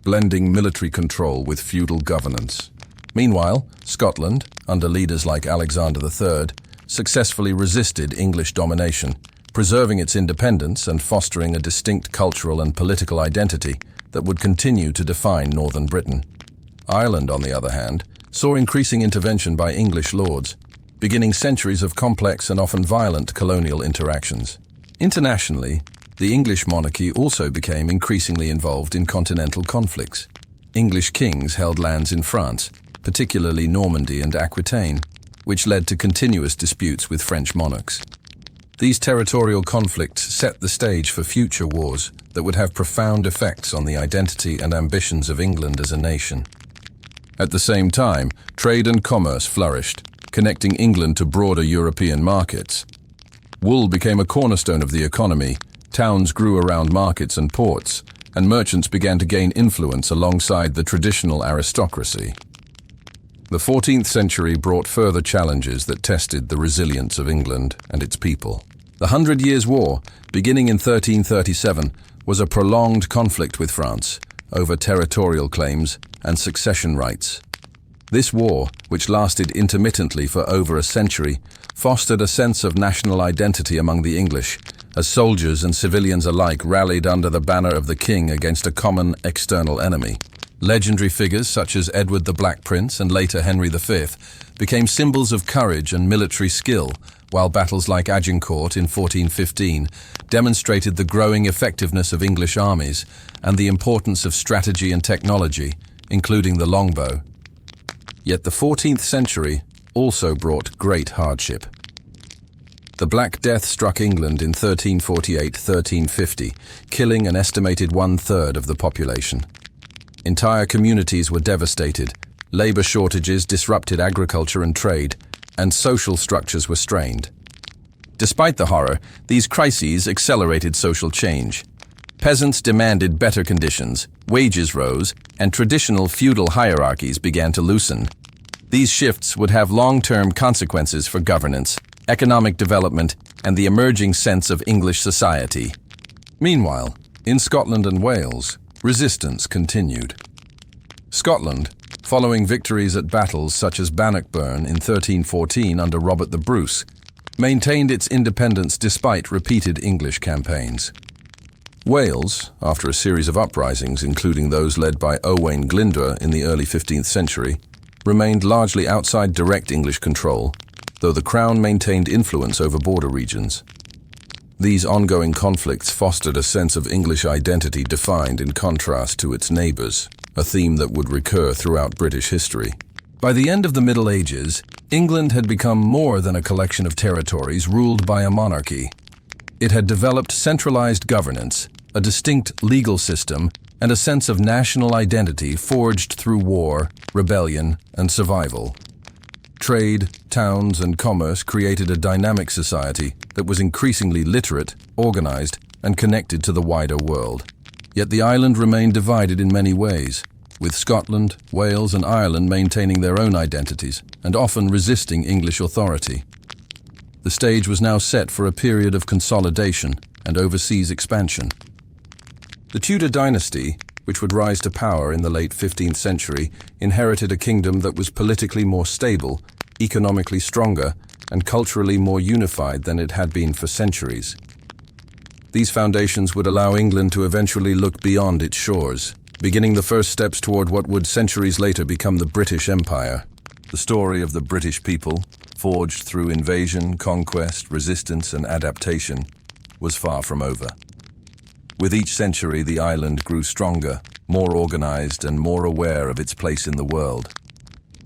blending military control with feudal governance. Meanwhile, Scotland, under leaders like Alexander III, successfully resisted English domination, preserving its independence and fostering a distinct cultural and political identity that would continue to define northern Britain. Ireland, on the other hand, saw increasing intervention by English lords, beginning centuries of complex and often violent colonial interactions. Internationally, the English monarchy also became increasingly involved in continental conflicts. English kings held lands in France, particularly Normandy and Aquitaine, which led to continuous disputes with French monarchs. These territorial conflicts set the stage for future wars that would have profound effects on the identity and ambitions of England as a nation. At the same time, trade and commerce flourished, connecting England to broader European markets. Wool became a cornerstone of the economy, towns grew around markets and ports, and merchants began to gain influence alongside the traditional aristocracy. The 14th century brought further challenges that tested the resilience of England and its people. The Hundred Years' War, beginning in 1337, was a prolonged conflict with France over territorial claims and succession rights. This war, which lasted intermittently for over a century, fostered a sense of national identity among the English, as soldiers and civilians alike rallied under the banner of the king against a common external enemy. Legendary figures such as Edward the Black Prince and later Henry V became symbols of courage and military skill, while battles like Agincourt in 1415 demonstrated the growing effectiveness of English armies and the importance of strategy and technology, including the longbow. Yet the 14th century also brought great hardship. The Black Death struck England in 1348-1350, killing an estimated one-third of the population. Entire communities were devastated, labor shortages disrupted agriculture and trade, and social structures were strained. Despite the horror, these crises accelerated social change. Peasants demanded better conditions, wages rose, and traditional feudal hierarchies began to loosen. These shifts would have long-term consequences for governance, economic development, and the emerging sense of English society. Meanwhile, in Scotland and Wales, resistance continued. Scotland, following victories at battles such as Bannockburn in 1314 under Robert the Bruce, maintained its independence despite repeated English campaigns. Wales, after a series of uprisings including those led by Owain Glyndwr in the early 15th century, remained largely outside direct English control, though the Crown maintained influence over border regions. These ongoing conflicts fostered a sense of English identity defined in contrast to its neighbours, a theme that would recur throughout British history. By the end of the Middle Ages, England had become more than a collection of territories ruled by a monarchy. It had developed centralized governance, a distinct legal system, and a sense of national identity forged through war, rebellion, and survival. trade, towns, and commerce created a dynamic society that was increasingly literate, organized, and connected to the wider world. Yet the island remained divided in many ways, with Scotland, Wales, and Ireland maintaining their own identities and often resisting English authority. The stage was now set for a period of consolidation and overseas expansion. The Tudor dynasty, which would rise to power in the late 15th century, inherited a kingdom that was politically more stable, economically stronger, and culturally more unified than it had been for centuries. These foundations would allow England to eventually look beyond its shores, beginning the first steps toward what would centuries later become the British Empire. The story of the British people, forged through invasion, conquest, resistance, and adaptation, was far from over. With each century, the island grew stronger, more organized, and more aware of its place in the world.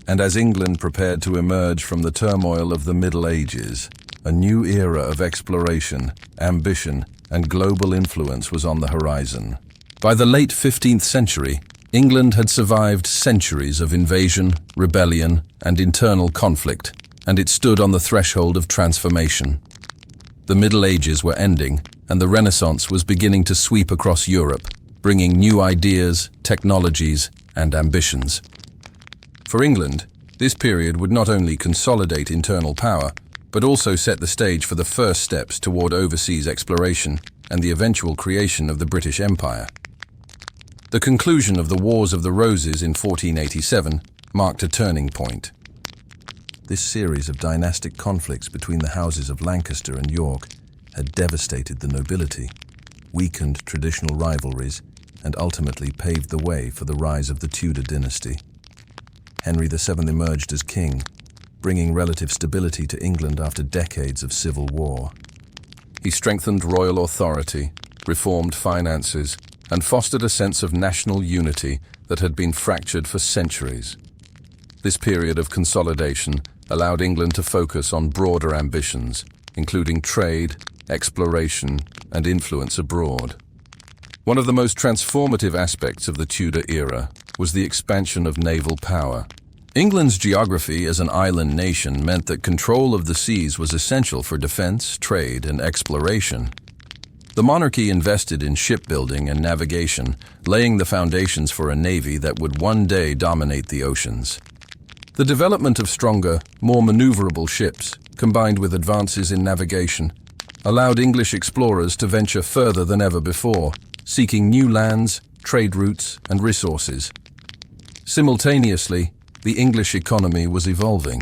And as England prepared to emerge from the turmoil of the Middle Ages, a new era of exploration, ambition, and global influence was on the horizon. By the late 15th century, England had survived centuries of invasion, rebellion, and internal conflict, and it stood on the threshold of transformation. The Middle Ages were ending, and the Renaissance was beginning to sweep across Europe, bringing new ideas, technologies, and ambitions. For England, this period would not only consolidate internal power, but also set the stage for the first steps toward overseas exploration and the eventual creation of the British Empire. The conclusion of the Wars of the Roses in 1487 marked a turning point. This series of dynastic conflicts between the houses of Lancaster and York had devastated the nobility, weakened traditional rivalries, and ultimately paved the way for the rise of the Tudor dynasty. Henry VII emerged as king, bringing relative stability to England after decades of civil war. He strengthened royal authority, reformed finances, and fostered a sense of national unity that had been fractured for centuries. This period of consolidation allowed England to focus on broader ambitions, including trade, exploration, and influence abroad. One of the most transformative aspects of the Tudor era was the expansion of naval power. England's geography as an island nation meant that control of the seas was essential for defense, trade, and exploration. The monarchy invested in shipbuilding and navigation, laying the foundations for a navy that would one day dominate the oceans. The development of stronger, more maneuverable ships, combined with advances in navigation, allowed English explorers to venture further than ever before, seeking new lands, trade routes, and resources. Simultaneously, the English economy was evolving.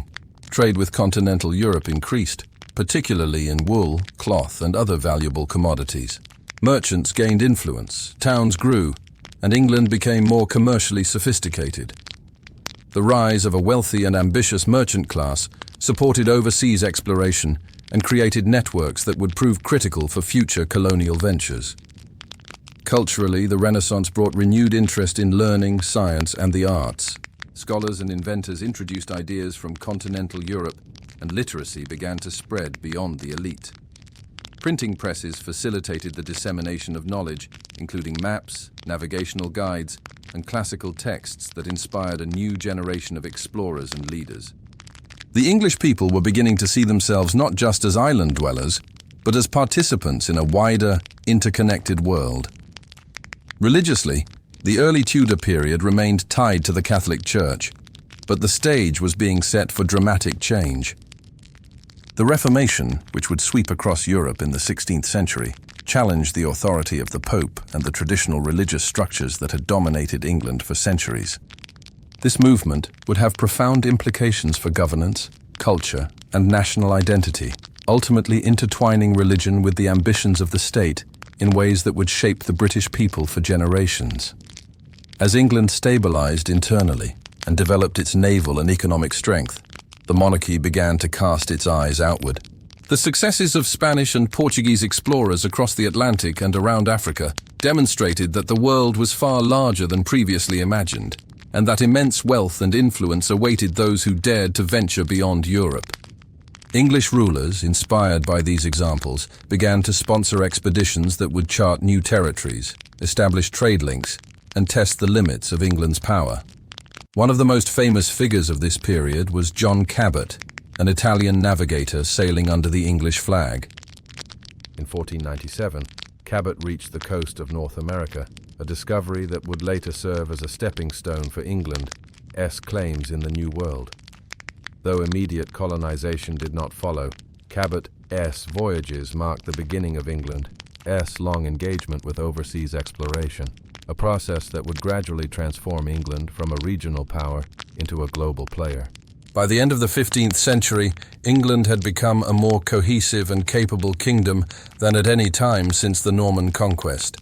Trade with continental Europe increased, particularly in wool, cloth, and other valuable commodities. Merchants gained influence, towns grew, and England became more commercially sophisticated. The rise of a wealthy and ambitious merchant class supported overseas exploration and created networks that would prove critical for future colonial ventures. Culturally, the Renaissance brought renewed interest in learning, science, and the arts. Scholars and inventors introduced ideas from continental Europe, and literacy began to spread beyond the elite. Printing presses facilitated the dissemination of knowledge, including maps, navigational guides, and classical texts that inspired a new generation of explorers and leaders. The English people were beginning to see themselves not just as island dwellers, but as participants in a wider, interconnected world. Religiously, the early Tudor period remained tied to the Catholic Church, but the stage was being set for dramatic change. The Reformation, which would sweep across Europe in the 16th century, challenged the authority of the Pope and the traditional religious structures that had dominated England for centuries. This movement would have profound implications for governance, culture, and national identity, ultimately intertwining religion with the ambitions of the state in ways that would shape the British people for generations. As England stabilized internally and developed its naval and economic strength, the monarchy began to cast its eyes outward. The successes of Spanish and Portuguese explorers across the Atlantic and around Africa demonstrated that the world was far larger than previously imagined, and that immense wealth and influence awaited those who dared to venture beyond Europe. English rulers, inspired by these examples, began to sponsor expeditions that would chart new territories, establish trade links, and test the limits of England's power. One of the most famous figures of this period was John Cabot, an Italian navigator sailing under the English flag. In 1497, Cabot reached the coast of North America, a discovery that would later serve as a stepping stone for England's claims in the New World. Though immediate colonization did not follow, Cabot's voyages marked the beginning of England's long engagement with overseas exploration, a process that would gradually transform England from a regional power into a global player. By the end of the 15th century, England had become a more cohesive and capable kingdom than at any time since the Norman conquest.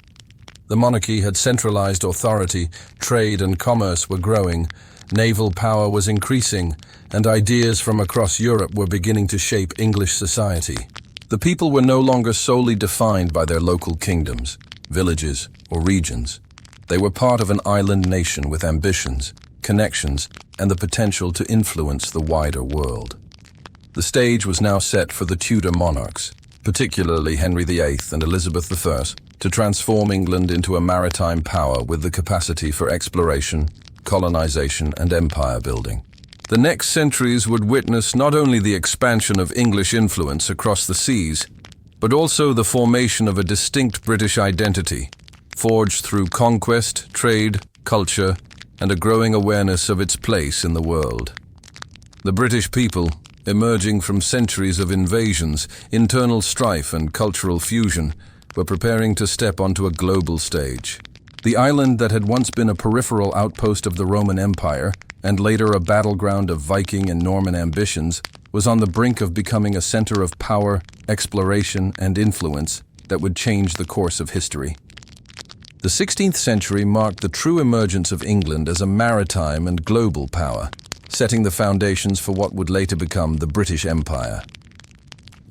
The monarchy had centralized authority, trade and commerce were growing, naval power was increasing, and ideas from across Europe were beginning to shape English society. The people were no longer solely defined by their local kingdoms, villages, or regions. They were part of an island nation with ambitions, connections, and the potential to influence the wider world. The stage was now set for the Tudor monarchs, particularly Henry VIII and Elizabeth I, to transform England into a maritime power with the capacity for exploration, colonization, and empire building. The next centuries would witness not only the expansion of English influence across the seas, but also the formation of a distinct British identity, forged through conquest, trade, culture, and a growing awareness of its place in the world. The British people, emerging from centuries of invasions, internal strife, and cultural fusion, were preparing to step onto a global stage. The island that had once been a peripheral outpost of the Roman Empire, and later a battleground of Viking and Norman ambitions, was on the brink of becoming a center of power, exploration, and influence that would change the course of history. The 16th century marked the true emergence of England as a maritime and global power, setting the foundations for what would later become the British Empire.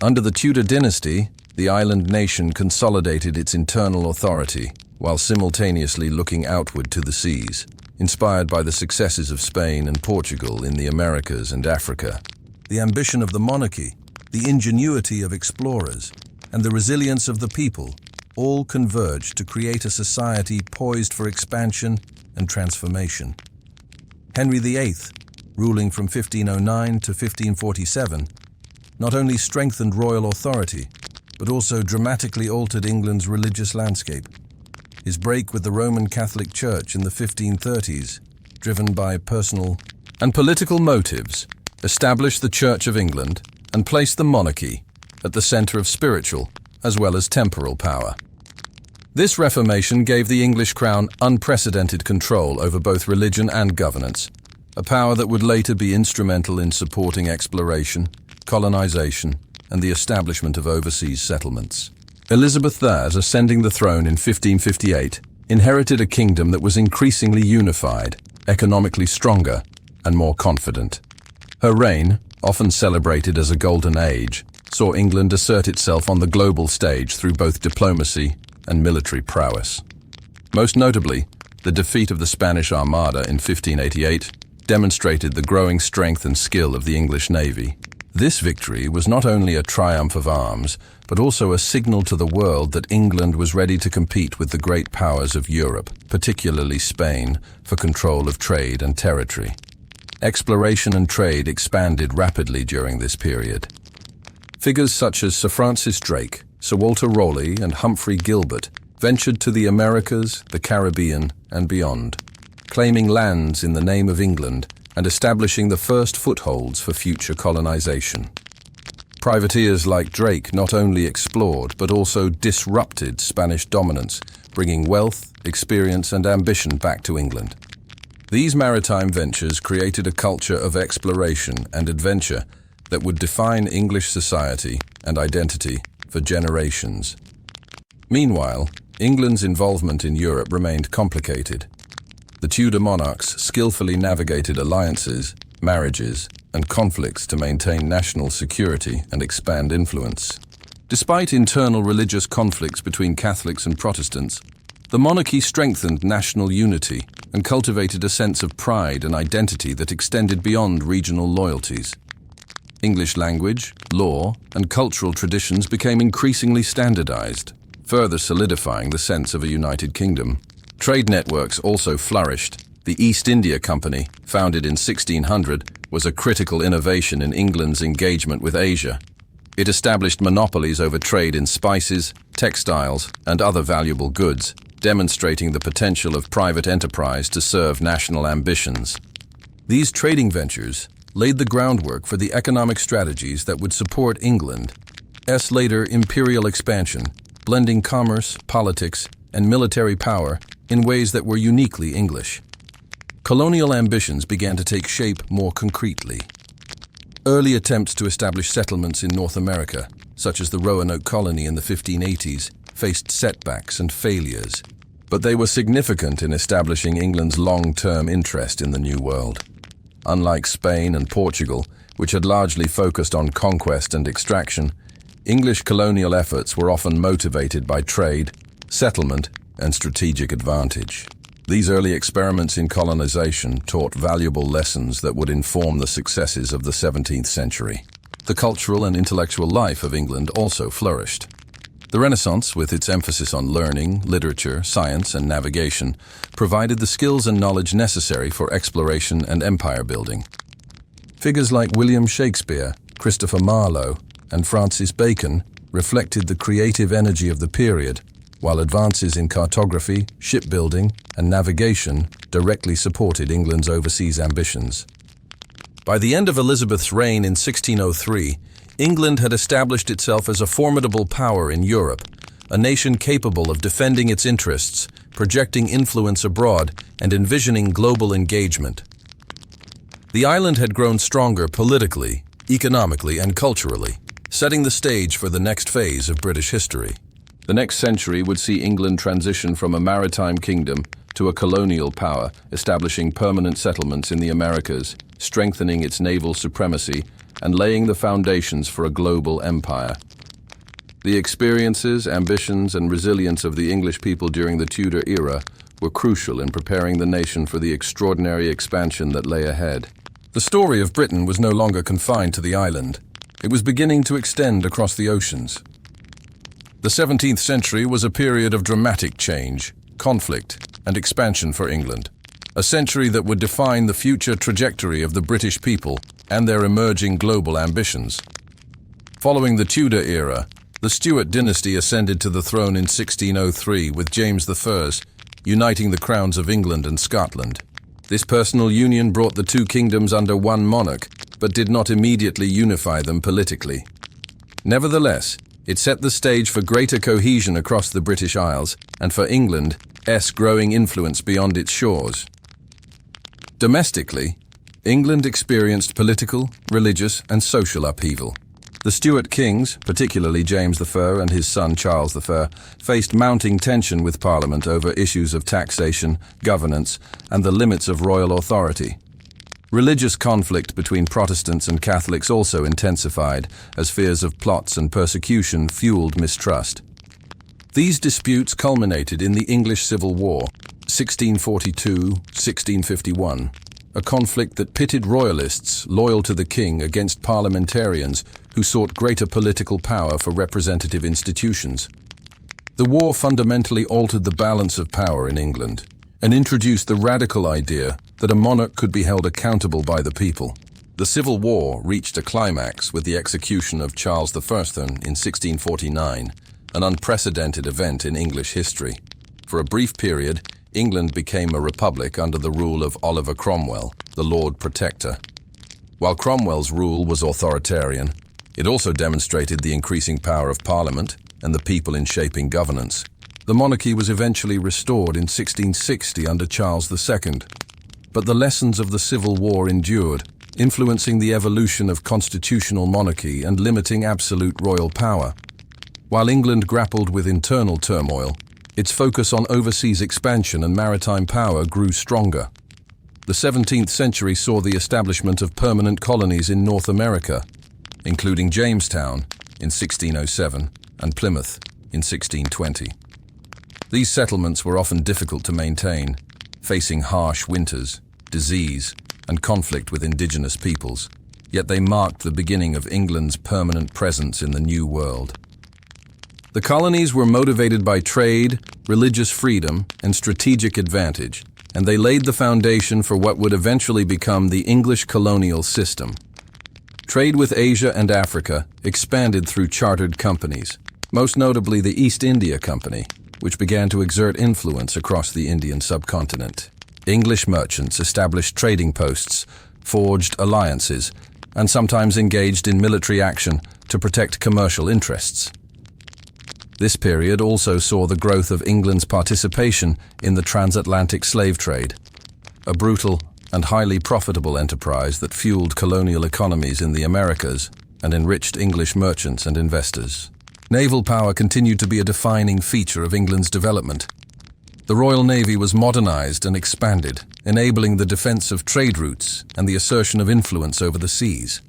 Under the Tudor dynasty, the island nation consolidated its internal authority, while simultaneously looking outward to the seas, inspired by the successes of Spain and Portugal in the Americas and Africa. The ambition of the monarchy, the ingenuity of explorers, and the resilience of the people all converged to create a society poised for expansion and transformation. Henry VIII, ruling from 1509 to 1547, not only strengthened royal authority, but also dramatically altered England's religious landscape. His break with the Roman Catholic Church in the 1530s, driven by personal and political motives, established the Church of England and placed the monarchy at the center of spiritual as well as temporal power. This reformation gave the English crown unprecedented control over both religion and governance, a power that would later be instrumental in supporting exploration, colonization, and the establishment of overseas settlements. Elizabeth I, ascending the throne in 1558, inherited a kingdom that was increasingly unified, economically stronger, and more confident. Her reign, often celebrated as a golden age, saw England assert itself on the global stage through both diplomacy and military prowess. Most notably, the defeat of the Spanish Armada in 1588 demonstrated the growing strength and skill of the English Navy. This victory was not only a triumph of arms, but also a signal to the world that England was ready to compete with the great powers of Europe, particularly Spain, for control of trade and territory. Exploration and trade expanded rapidly during this period. Figures such as Sir Francis Drake, Sir Walter Raleigh, and Humphrey Gilbert ventured to the Americas, the Caribbean, and beyond, claiming lands in the name of England and establishing the first footholds for future colonization. Privateers like Drake not only explored but also disrupted Spanish dominance, bringing wealth, experience, and ambition back to England. These maritime ventures created a culture of exploration and adventure that would define English society and identity for generations. Meanwhile, England's involvement in Europe remained complicated. The Tudor monarchs skillfully navigated alliances, marriages, and conflicts to maintain national security and expand influence. Despite internal religious conflicts between Catholics and Protestants, the monarchy strengthened national unity and cultivated a sense of pride and identity that extended beyond regional loyalties. English language, law, and cultural traditions became increasingly standardized, further solidifying the sense of a united kingdom. Trade networks also flourished, The East India Company, founded in 1600, was a critical innovation in England's engagement with Asia. It established monopolies over trade in spices, textiles, and other valuable goods, demonstrating the potential of private enterprise to serve national ambitions. These trading ventures laid the groundwork for the economic strategies that would support England's later imperial expansion, blending commerce, politics, and military power in ways that were uniquely English. Colonial ambitions began to take shape more concretely. Early attempts to establish settlements in North America, such as the Roanoke colony in the 1580s, faced setbacks and failures, but they were significant in establishing England's long-term interest in the New World. Unlike Spain and Portugal, which had largely focused on conquest and extraction, English colonial efforts were often motivated by trade, settlement, and strategic advantage. These early experiments in colonization taught valuable lessons that would inform the successes of the 17th century. The cultural and intellectual life of England also flourished. The Renaissance, with its emphasis on learning, literature, science, and navigation, provided the skills and knowledge necessary for exploration and empire building. Figures like William Shakespeare, Christopher Marlowe, and Francis Bacon reflected the creative energy of the period, while advances in cartography, shipbuilding, and navigation directly supported England's overseas ambitions. By the end of Elizabeth's reign in 1603, England had established itself as a formidable power in Europe, a nation capable of defending its interests, projecting influence abroad, and envisioning global engagement. The island had grown stronger politically, economically, and culturally, setting the stage for the next phase of British history. The next century would see England transition from a maritime kingdom to a colonial power, establishing permanent settlements in the Americas, strengthening its naval supremacy, and laying the foundations for a global empire. The experiences, ambitions, and resilience of the English people during the Tudor era were crucial in preparing the nation for the extraordinary expansion that lay ahead. The story of Britain was no longer confined to the island. It was beginning to extend across the oceans. The 17th century was a period of dramatic change, conflict, and expansion for England, a century that would define the future trajectory of the British people and their emerging global ambitions. Following the Tudor era, the Stuart dynasty ascended to the throne in 1603 with James I, uniting the crowns of England and Scotland. This personal union brought the two kingdoms under one monarch, but did not immediately unify them politically. Nevertheless, it set the stage for greater cohesion across the British Isles and for England's growing influence beyond its shores. Domestically, England experienced political, religious, and social upheaval. The Stuart kings, particularly James I and his son Charles I, faced mounting tension with Parliament over issues of taxation, governance, and the limits of royal authority. Religious conflict between Protestants and Catholics also intensified, as fears of plots and persecution fueled mistrust. These disputes culminated in the English Civil War, 1642-1651, a conflict that pitted royalists loyal to the king against parliamentarians who sought greater political power for representative institutions. The war fundamentally altered the balance of power in England and introduced the radical idea that a monarch could be held accountable by the people. The Civil War reached a climax with the execution of Charles I in 1649, an unprecedented event in English history. For a brief period, England became a republic under the rule of Oliver Cromwell, the Lord Protector. While Cromwell's rule was authoritarian, it also demonstrated the increasing power of Parliament and the people in shaping governance. The monarchy was eventually restored in 1660 under Charles II, but the lessons of the Civil War endured, influencing the evolution of constitutional monarchy and limiting absolute royal power. While England grappled with internal turmoil, its focus on overseas expansion and maritime power grew stronger. The 17th century saw the establishment of permanent colonies in North America, including Jamestown in 1607 and Plymouth in 1620. These settlements were often difficult to maintain, facing harsh winters, disease, and conflict with indigenous peoples, yet they marked the beginning of England's permanent presence in the New World. The colonies were motivated by trade, religious freedom, and strategic advantage, and they laid the foundation for what would eventually become the English colonial system. Trade with Asia and Africa expanded through chartered companies, most notably the East India Company, which began to exert influence across the Indian subcontinent. English merchants established trading posts, forged alliances, and sometimes engaged in military action to protect commercial interests. This period also saw the growth of England's participation in the transatlantic slave trade, a brutal and highly profitable enterprise that fueled colonial economies in the Americas and enriched English merchants and investors. Naval power continued to be a defining feature of England's development. The Royal Navy was modernized and expanded, enabling the defense of trade routes and the assertion of influence over the seas.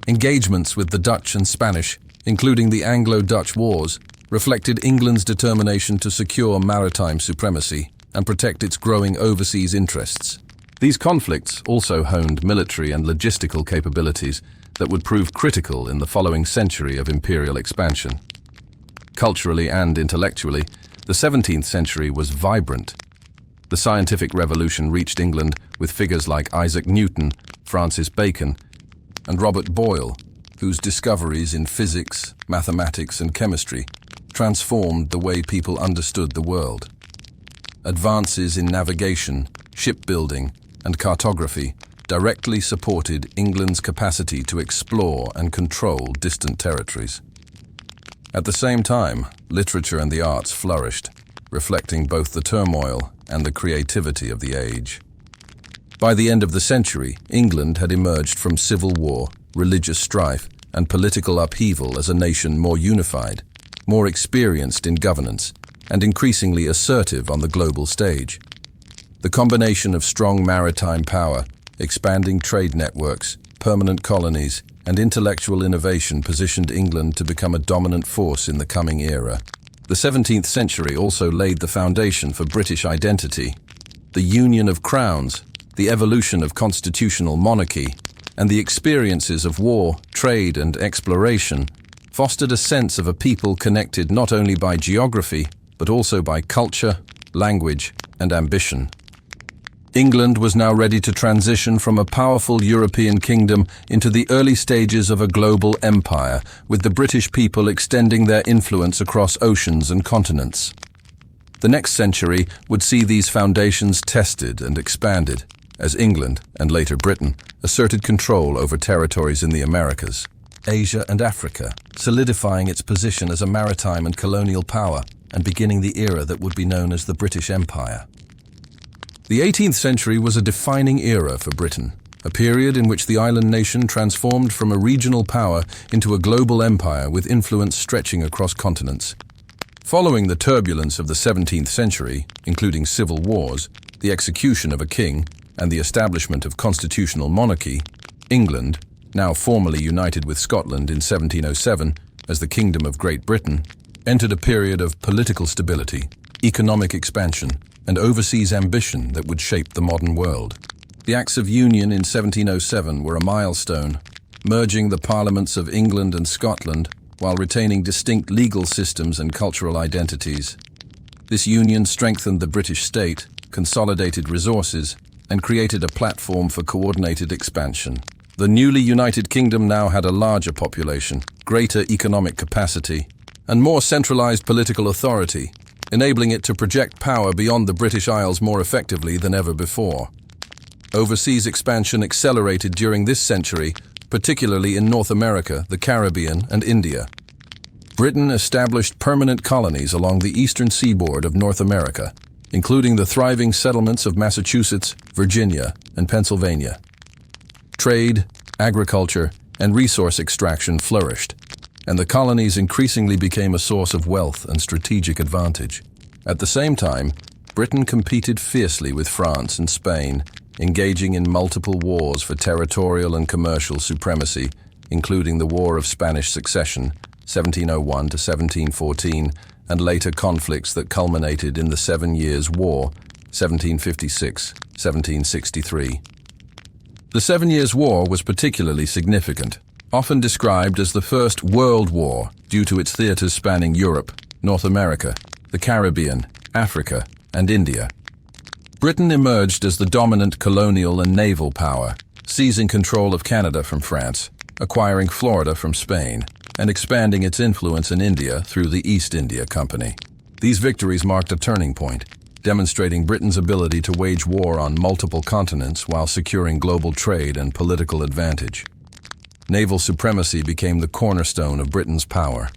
Engagements with the Dutch and Spanish, including the Anglo-Dutch Wars, reflected England's determination to secure maritime supremacy and protect its growing overseas interests. These conflicts also honed military and logistical capabilities that would prove critical in the following century of imperial expansion. Culturally and intellectually, the 17th century was vibrant. The scientific revolution reached England with figures like Isaac Newton, Francis Bacon, and Robert Boyle, whose discoveries in physics, mathematics, and chemistry transformed the way people understood the world. Advances in navigation, shipbuilding, and cartography directly supported England's capacity to explore and control distant territories. At the same time, literature and the arts flourished, reflecting both the turmoil and the creativity of the age. By the end of the century, England had emerged from civil war, religious strife, and political upheaval as a nation more unified, more experienced in governance, and increasingly assertive on the global stage. The combination of strong maritime power, expanding trade networks, permanent colonies, and intellectual innovation positioned England to become a dominant force in the coming era. The 17th century also laid the foundation for British identity. The union of crowns, the evolution of constitutional monarchy, and the experiences of war, trade, and exploration fostered a sense of a people connected not only by geography, but also by culture, language, and ambition. England was now ready to transition from a powerful European kingdom into the early stages of a global empire, with the British people extending their influence across oceans and continents. The next century would see these foundations tested and expanded, as England, and later Britain, asserted control over territories in the Americas, Asia, and Africa, solidifying its position as a maritime and colonial power and beginning the era that would be known as the British Empire. The 18th century was a defining era for Britain, a period in which the island nation transformed from a regional power into a global empire with influence stretching across continents. Following the turbulence of the 17th century, including civil wars, the execution of a king, and the establishment of constitutional monarchy, England, now formally united with Scotland in 1707 as the Kingdom of Great Britain, entered a period of political stability, economic expansion, and overseas ambition that would shape the modern world. The Acts of Union in 1707 were a milestone, merging the parliaments of England and Scotland while retaining distinct legal systems and cultural identities. This union strengthened the British state, consolidated resources, and created a platform for coordinated expansion. The newly united kingdom now had a larger population, greater economic capacity, and more centralized political authority, enabling it to project power beyond the British Isles more effectively than ever before. Overseas expansion accelerated during this century, particularly in North America, the Caribbean, and India. Britain established permanent colonies along the eastern seaboard of North America, including the thriving settlements of Massachusetts, Virginia, and Pennsylvania. Trade, agriculture, and resource extraction flourished, and the colonies increasingly became a source of wealth and strategic advantage. At the same time, Britain competed fiercely with France and Spain, engaging in multiple wars for territorial and commercial supremacy, including the War of Spanish Succession, 1701 to 1714, and later conflicts that culminated in the 7 Years' War, 1756-1763. The 7 Years' War was particularly significant, often described as the First World War due to its theaters spanning Europe, North America, the Caribbean, Africa, and India. Britain emerged as the dominant colonial and naval power, seizing control of Canada from France, acquiring Florida from Spain, and expanding its influence in India through the East India Company. These victories marked a turning point, demonstrating Britain's ability to wage war on multiple continents while securing global trade and political advantage. Naval supremacy became the cornerstone of Britain's power.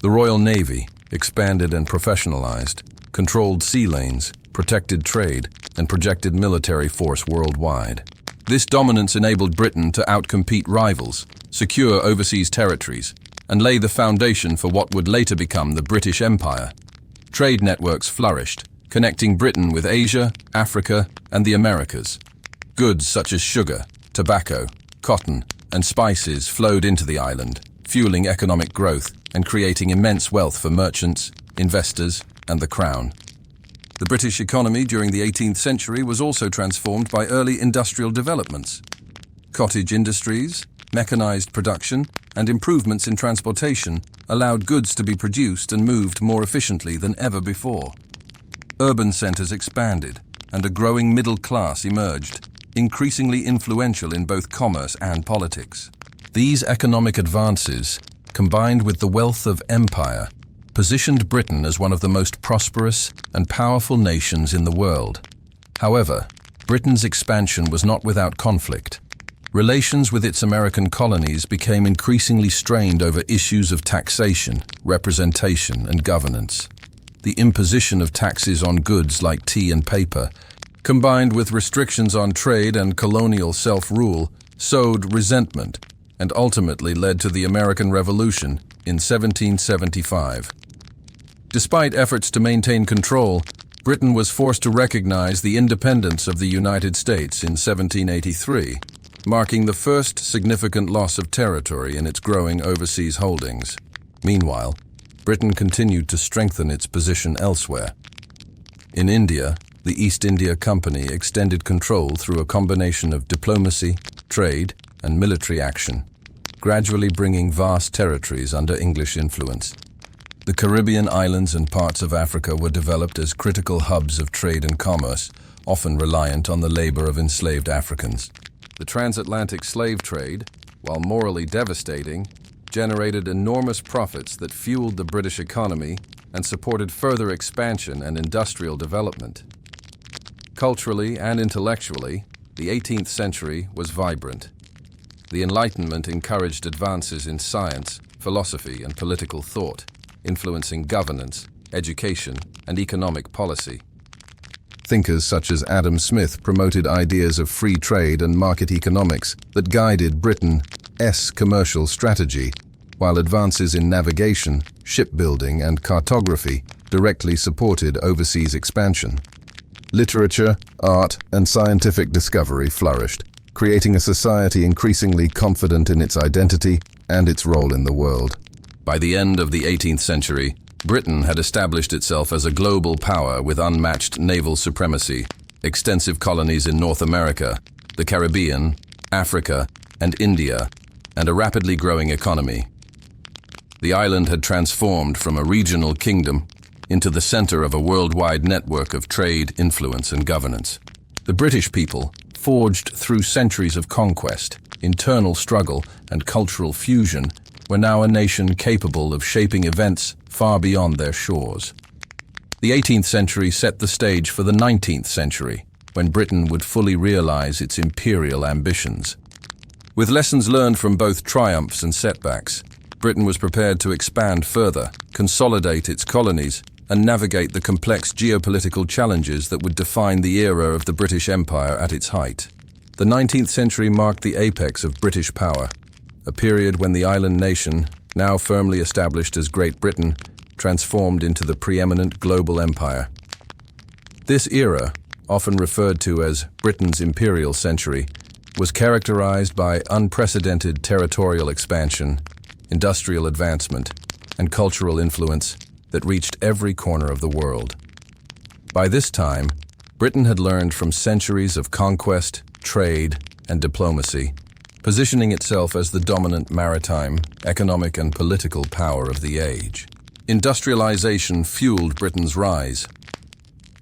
The Royal Navy, expanded and professionalized, controlled sea lanes, protected trade, and projected military force worldwide. This dominance enabled Britain to outcompete rivals, secure overseas territories, and lay the foundation for what would later become the British Empire. Trade networks flourished, connecting Britain with Asia, Africa, and the Americas. Goods such as sugar, tobacco, cotton, and spices flowed into the island, fueling economic growth and creating immense wealth for merchants, investors, and the Crown. The British economy during the 18th century was also transformed by early industrial developments. Cottage industries, mechanized production, and improvements in transportation allowed goods to be produced and moved more efficiently than ever before. Urban centers expanded, and a growing middle class emerged, increasingly influential in both commerce and politics. These economic advances, combined with the wealth of empire, positioned Britain as one of the most prosperous and powerful nations in the world. However, Britain's expansion was not without conflict. Relations with its American colonies became increasingly strained over issues of taxation, representation, and governance. The imposition of taxes on goods like tea and paper, combined with restrictions on trade and colonial self-rule, sowed resentment and ultimately led to the American Revolution in 1775. Despite efforts to maintain control, Britain was forced to recognize the independence of the United States in 1783, marking the first significant loss of territory in its growing overseas holdings. Meanwhile, Britain continued to strengthen its position elsewhere. In India, the East India Company extended control through a combination of diplomacy, trade, and military action, gradually bringing vast territories under English influence. The Caribbean islands and parts of Africa were developed as critical hubs of trade and commerce, often reliant on the labor of enslaved Africans. The transatlantic slave trade, while morally devastating, generated enormous profits that fueled the British economy and supported further expansion and industrial development. Culturally and intellectually, the 18th century was vibrant. The Enlightenment encouraged advances in science, philosophy, and political thought, influencing governance, education, and economic policy. Thinkers such as Adam Smith promoted ideas of free trade and market economics that guided Britain's commercial strategy, while advances in navigation, shipbuilding, and cartography directly supported overseas expansion. Literature, art, and scientific discovery flourished, creating a society increasingly confident in its identity and its role in the world. By the end of the 18th century, Britain had established itself as a global power with unmatched naval supremacy, extensive colonies in North America, the Caribbean, Africa, and India, and a rapidly growing economy. The island had transformed from a regional kingdom into the center of a worldwide network of trade, influence, and governance. The British people, forged through centuries of conquest, internal struggle, and cultural fusion, were now a nation capable of shaping events far beyond their shores. The 18th century set the stage for the 19th century, when Britain would fully realize its imperial ambitions. With lessons learned from both triumphs and setbacks, Britain was prepared to expand further, consolidate its colonies, and navigate the complex geopolitical challenges that would define the era of the British Empire at its height. The 19th century marked the apex of British power, a period when the island nation, now firmly established as Great Britain, transformed into the preeminent global empire. This era, often referred to as Britain's imperial century, was characterized by unprecedented territorial expansion, industrial advancement, and cultural influence that reached every corner of the world. By this time, Britain had learned from centuries of conquest, trade, and diplomacy, positioning itself as the dominant maritime, economic, and political power of the age. Industrialization fueled Britain's rise.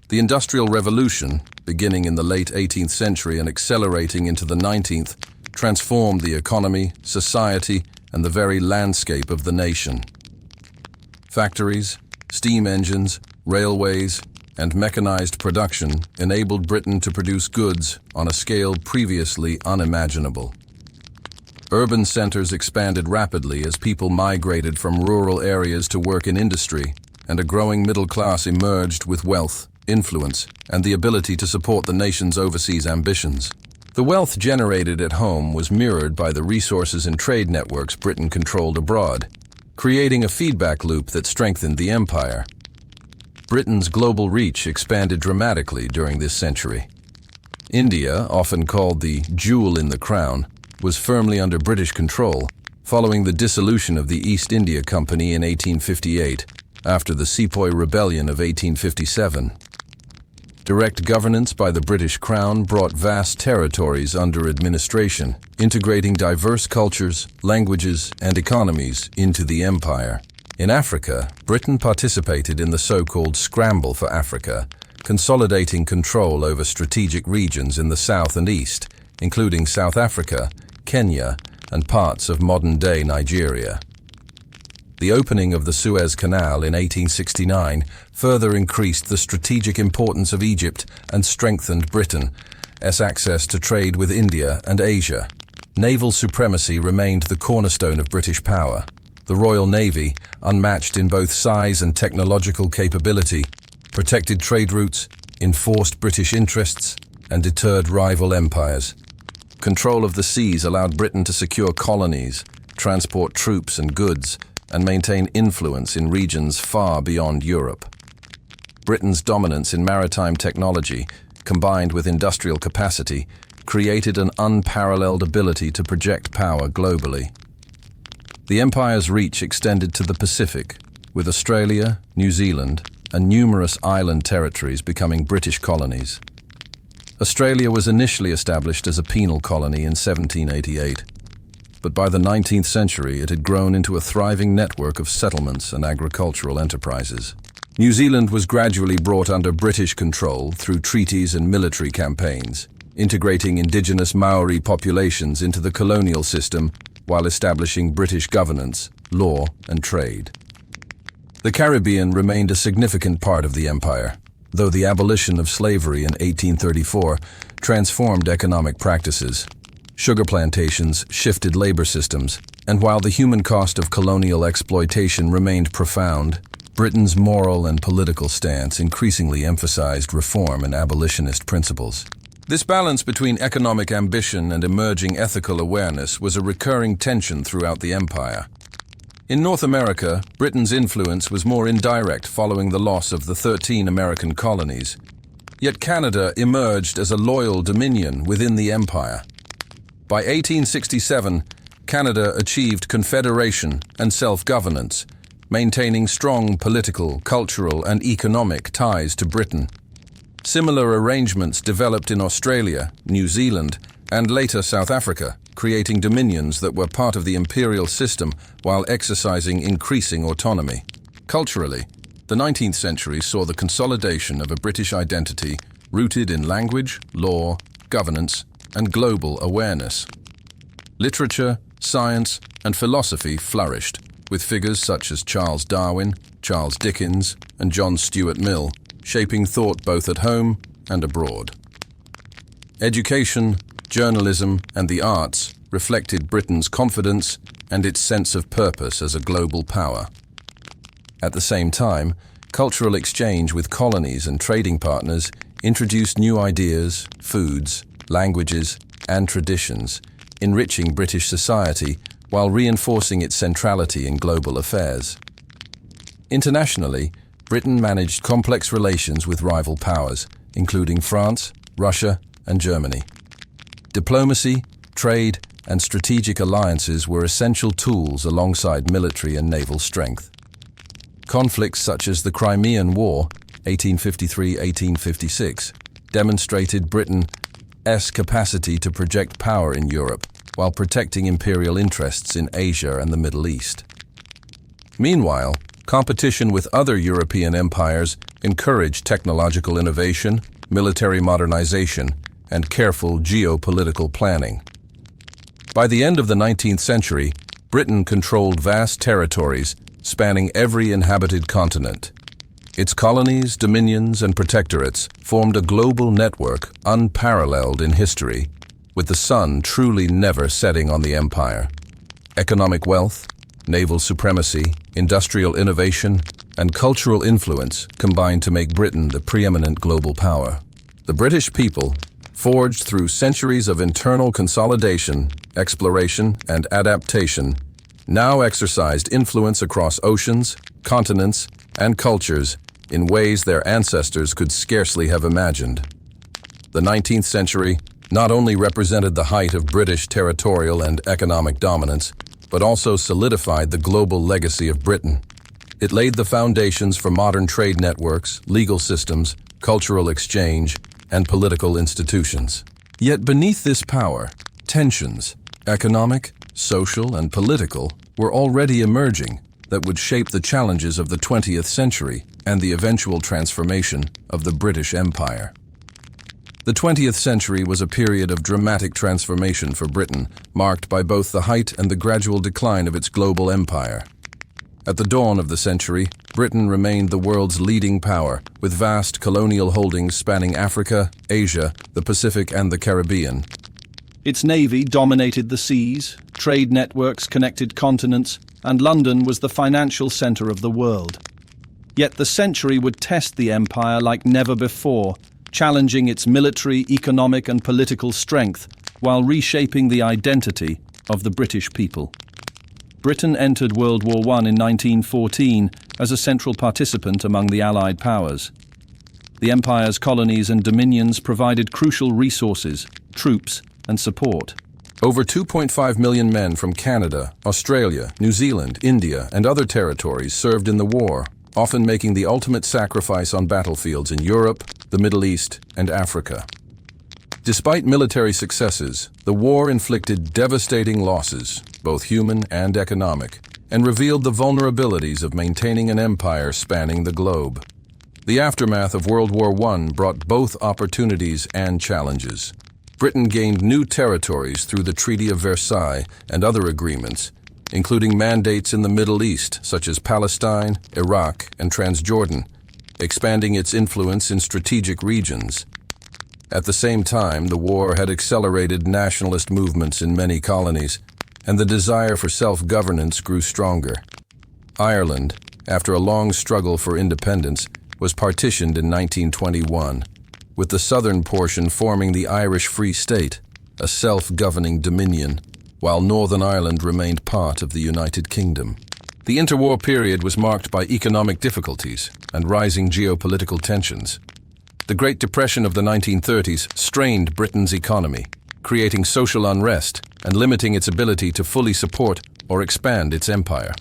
The Industrial Revolution, beginning in the late 18th century and accelerating into the 19th, transformed the economy, society, and the very landscape of the nation. Factories, steam engines, railways, and mechanized production enabled Britain to produce goods on a scale previously unimaginable. Urban centers expanded rapidly as people migrated from rural areas to work in industry, and a growing middle class emerged with wealth, influence, and the ability to support the nation's overseas ambitions. The wealth generated at home was mirrored by the resources and trade networks Britain controlled abroad, creating a feedback loop that strengthened the empire. Britain's global reach expanded dramatically during this century. India, often called the jewel in the crown, was firmly under British control, following the dissolution of the East India Company in 1858, after the Sepoy Rebellion of 1857. Direct governance by the British Crown brought vast territories under administration, integrating diverse cultures, languages, and economies into the empire. In Africa, Britain participated in the so-called Scramble for Africa, consolidating control over strategic regions in the south and east, including South Africa, Kenya, and parts of modern-day Nigeria. The opening of the Suez Canal in 1869 further increased the strategic importance of Egypt and strengthened Britain's access to trade with India and Asia. Naval supremacy remained the cornerstone of British power. The Royal Navy, unmatched in both size and technological capability, protected trade routes, enforced British interests, and deterred rival empires. Control of the seas allowed Britain to secure colonies, transport troops and goods, and maintain influence in regions far beyond Europe. Britain's dominance in maritime technology, combined with industrial capacity, created an unparalleled ability to project power globally. The empire's reach extended to the Pacific, with Australia, New Zealand, and numerous island territories becoming British colonies. Australia was initially established as a penal colony in 1788. But by the 19th century it had grown into a thriving network of settlements and agricultural enterprises. New Zealand was gradually brought under British control through treaties and military campaigns, integrating indigenous Maori populations into the colonial system while establishing British governance, law, and trade. The Caribbean remained a significant part of the empire, though the abolition of slavery in 1834 transformed economic practices. Sugar plantations shifted labor systems, and while the human cost of colonial exploitation remained profound, Britain's moral and political stance increasingly emphasized reform and abolitionist principles. This balance between economic ambition and emerging ethical awareness was a recurring tension throughout the empire. In North America, Britain's influence was more indirect following the loss of the 13 American colonies. Yet Canada emerged as a loyal dominion within the empire. By 1867, Canada achieved confederation and self-governance, maintaining strong political, cultural, and economic ties to Britain. Similar arrangements developed in Australia, New Zealand, and later South Africa, creating dominions that were part of the imperial system while exercising increasing autonomy. Culturally, the 19th century saw the consolidation of a British identity rooted in language, law, governance, and global awareness. Literature, science, and philosophy flourished, with figures such as Charles Darwin, Charles Dickens, and John Stuart Mill, shaping thought both at home and abroad. Education, journalism, and the arts reflected Britain's confidence and its sense of purpose as a global power. At the same time, cultural exchange with colonies and trading partners introduced new ideas, foods, languages, and traditions, enriching British society while reinforcing its centrality in global affairs. Internationally, Britain managed complex relations with rival powers, including France, Russia, and Germany. Diplomacy, trade, and strategic alliances were essential tools alongside military and naval strength. Conflicts such as the Crimean War, 1853-1856, demonstrated Britain's capacity to project power in Europe while protecting imperial interests in Asia and the Middle East. Meanwhile, competition with other European empires encouraged technological innovation, military modernization, and careful geopolitical planning. By the end of the 19th century, Britain controlled vast territories spanning every inhabited continent. Its colonies, dominions, and protectorates formed a global network unparalleled in history, with the sun truly never setting on the empire. Economic wealth, naval supremacy, industrial innovation, and cultural influence combined to make Britain the preeminent global power. The British people, forged through centuries of internal consolidation, exploration, and adaptation, now exercised influence across oceans, continents, and cultures in ways their ancestors could scarcely have imagined. The 19th century not only represented the height of British territorial and economic dominance, but also solidified the global legacy of Britain. It laid the foundations for modern trade networks, legal systems, cultural exchange, and political institutions. Yet beneath this power, tensions, economic, social, and political, were already emerging that would shape the challenges of the 20th century and the eventual transformation of the British Empire. The 20th century was a period of dramatic transformation for Britain, marked by both the height and the gradual decline of its global empire. At the dawn of the century, Britain remained the world's leading power, with vast colonial holdings spanning Africa, Asia, the Pacific, and the Caribbean. Its navy dominated the seas, trade networks connected continents, and London was the financial center of the world. Yet the century would test the empire like never before, challenging its military, economic, and political strength while reshaping the identity of the British people. Britain entered World War I in 1914 as a central participant among the Allied powers. The empire's colonies and dominions provided crucial resources, troops, and support. Over 2.5 million men from Canada, Australia, New Zealand, India, and other territories served in the war, often making the ultimate sacrifice on battlefields in Europe, the Middle East, and Africa. Despite military successes, the war inflicted devastating losses, both human and economic, and revealed the vulnerabilities of maintaining an empire spanning the globe. The aftermath of World War I brought both opportunities and challenges. Britain gained new territories through the Treaty of Versailles and other agreements, including mandates in the Middle East, such as Palestine, Iraq, and Transjordan, expanding its influence in strategic regions. At the same time, the war had accelerated nationalist movements in many colonies, and the desire for self-governance grew stronger. Ireland, after a long struggle for independence, was partitioned in 1921, with the southern portion forming the Irish Free State, a self-governing dominion, while Northern Ireland remained part of the United Kingdom. The interwar period was marked by economic difficulties and rising geopolitical tensions. The Great Depression of the 1930s strained Britain's economy, creating social unrest and limiting its ability to fully support or expand its empire.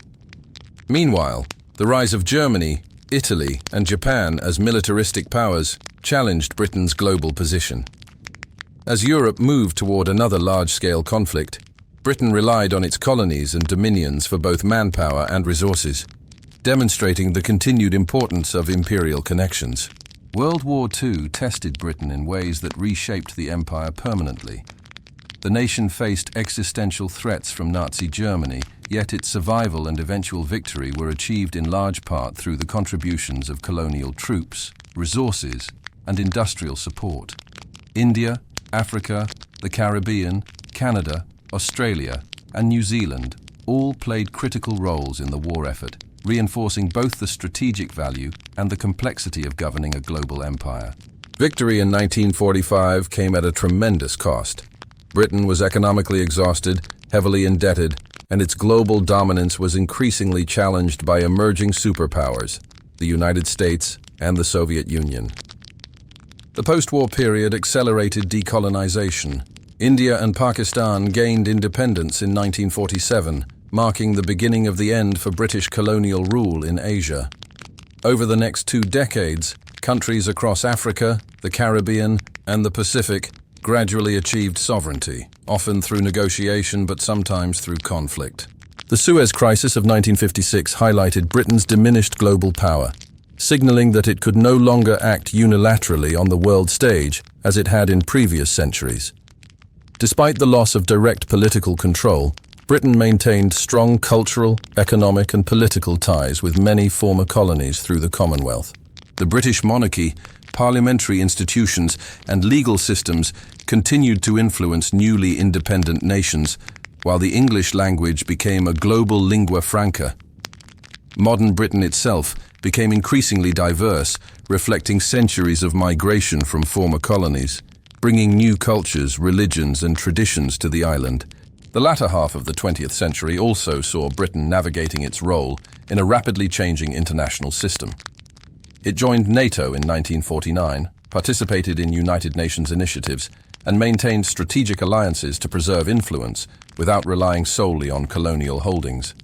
Meanwhile, the rise of Germany, Italy, and Japan as militaristic powers challenged Britain's global position. As Europe moved toward another large-scale conflict, Britain relied on its colonies and dominions for both manpower and resources, demonstrating the continued importance of imperial connections. World War II tested Britain in ways that reshaped the empire permanently. The nation faced existential threats from Nazi Germany, yet its survival and eventual victory were achieved in large part through the contributions of colonial troops, resources, and industrial support. India, Africa, the Caribbean, Canada, Australia, and New Zealand all played critical roles in the war effort, reinforcing both the strategic value and the complexity of governing a global empire. Victory in 1945 came at a tremendous cost. Britain was economically exhausted, heavily indebted, and its global dominance was increasingly challenged by emerging superpowers, the United States and the Soviet Union. The post-war period accelerated decolonization. India and Pakistan gained independence in 1947, marking the beginning of the end for British colonial rule in Asia. Over the next 2 decades, countries across Africa, the Caribbean, and the Pacific gradually achieved sovereignty, often through negotiation but sometimes through conflict. The Suez Crisis of 1956 highlighted Britain's diminished global power. signaling that it could no longer act unilaterally on the world stage as it had in previous centuries. Despite the loss of direct political control, Britain maintained strong cultural, economic and political ties with many former colonies through the Commonwealth. The British monarchy, parliamentary institutions and legal systems continued to influence newly independent nations, while the English language became a global lingua franca. Modern Britain itself became increasingly diverse, reflecting centuries of migration from former colonies, bringing new cultures, religions and traditions to the island. The latter half of the 20th century also saw Britain navigating its role in a rapidly changing international system. It joined NATO in 1949, participated in United Nations initiatives, and maintained strategic alliances to preserve influence without relying solely on colonial holdings.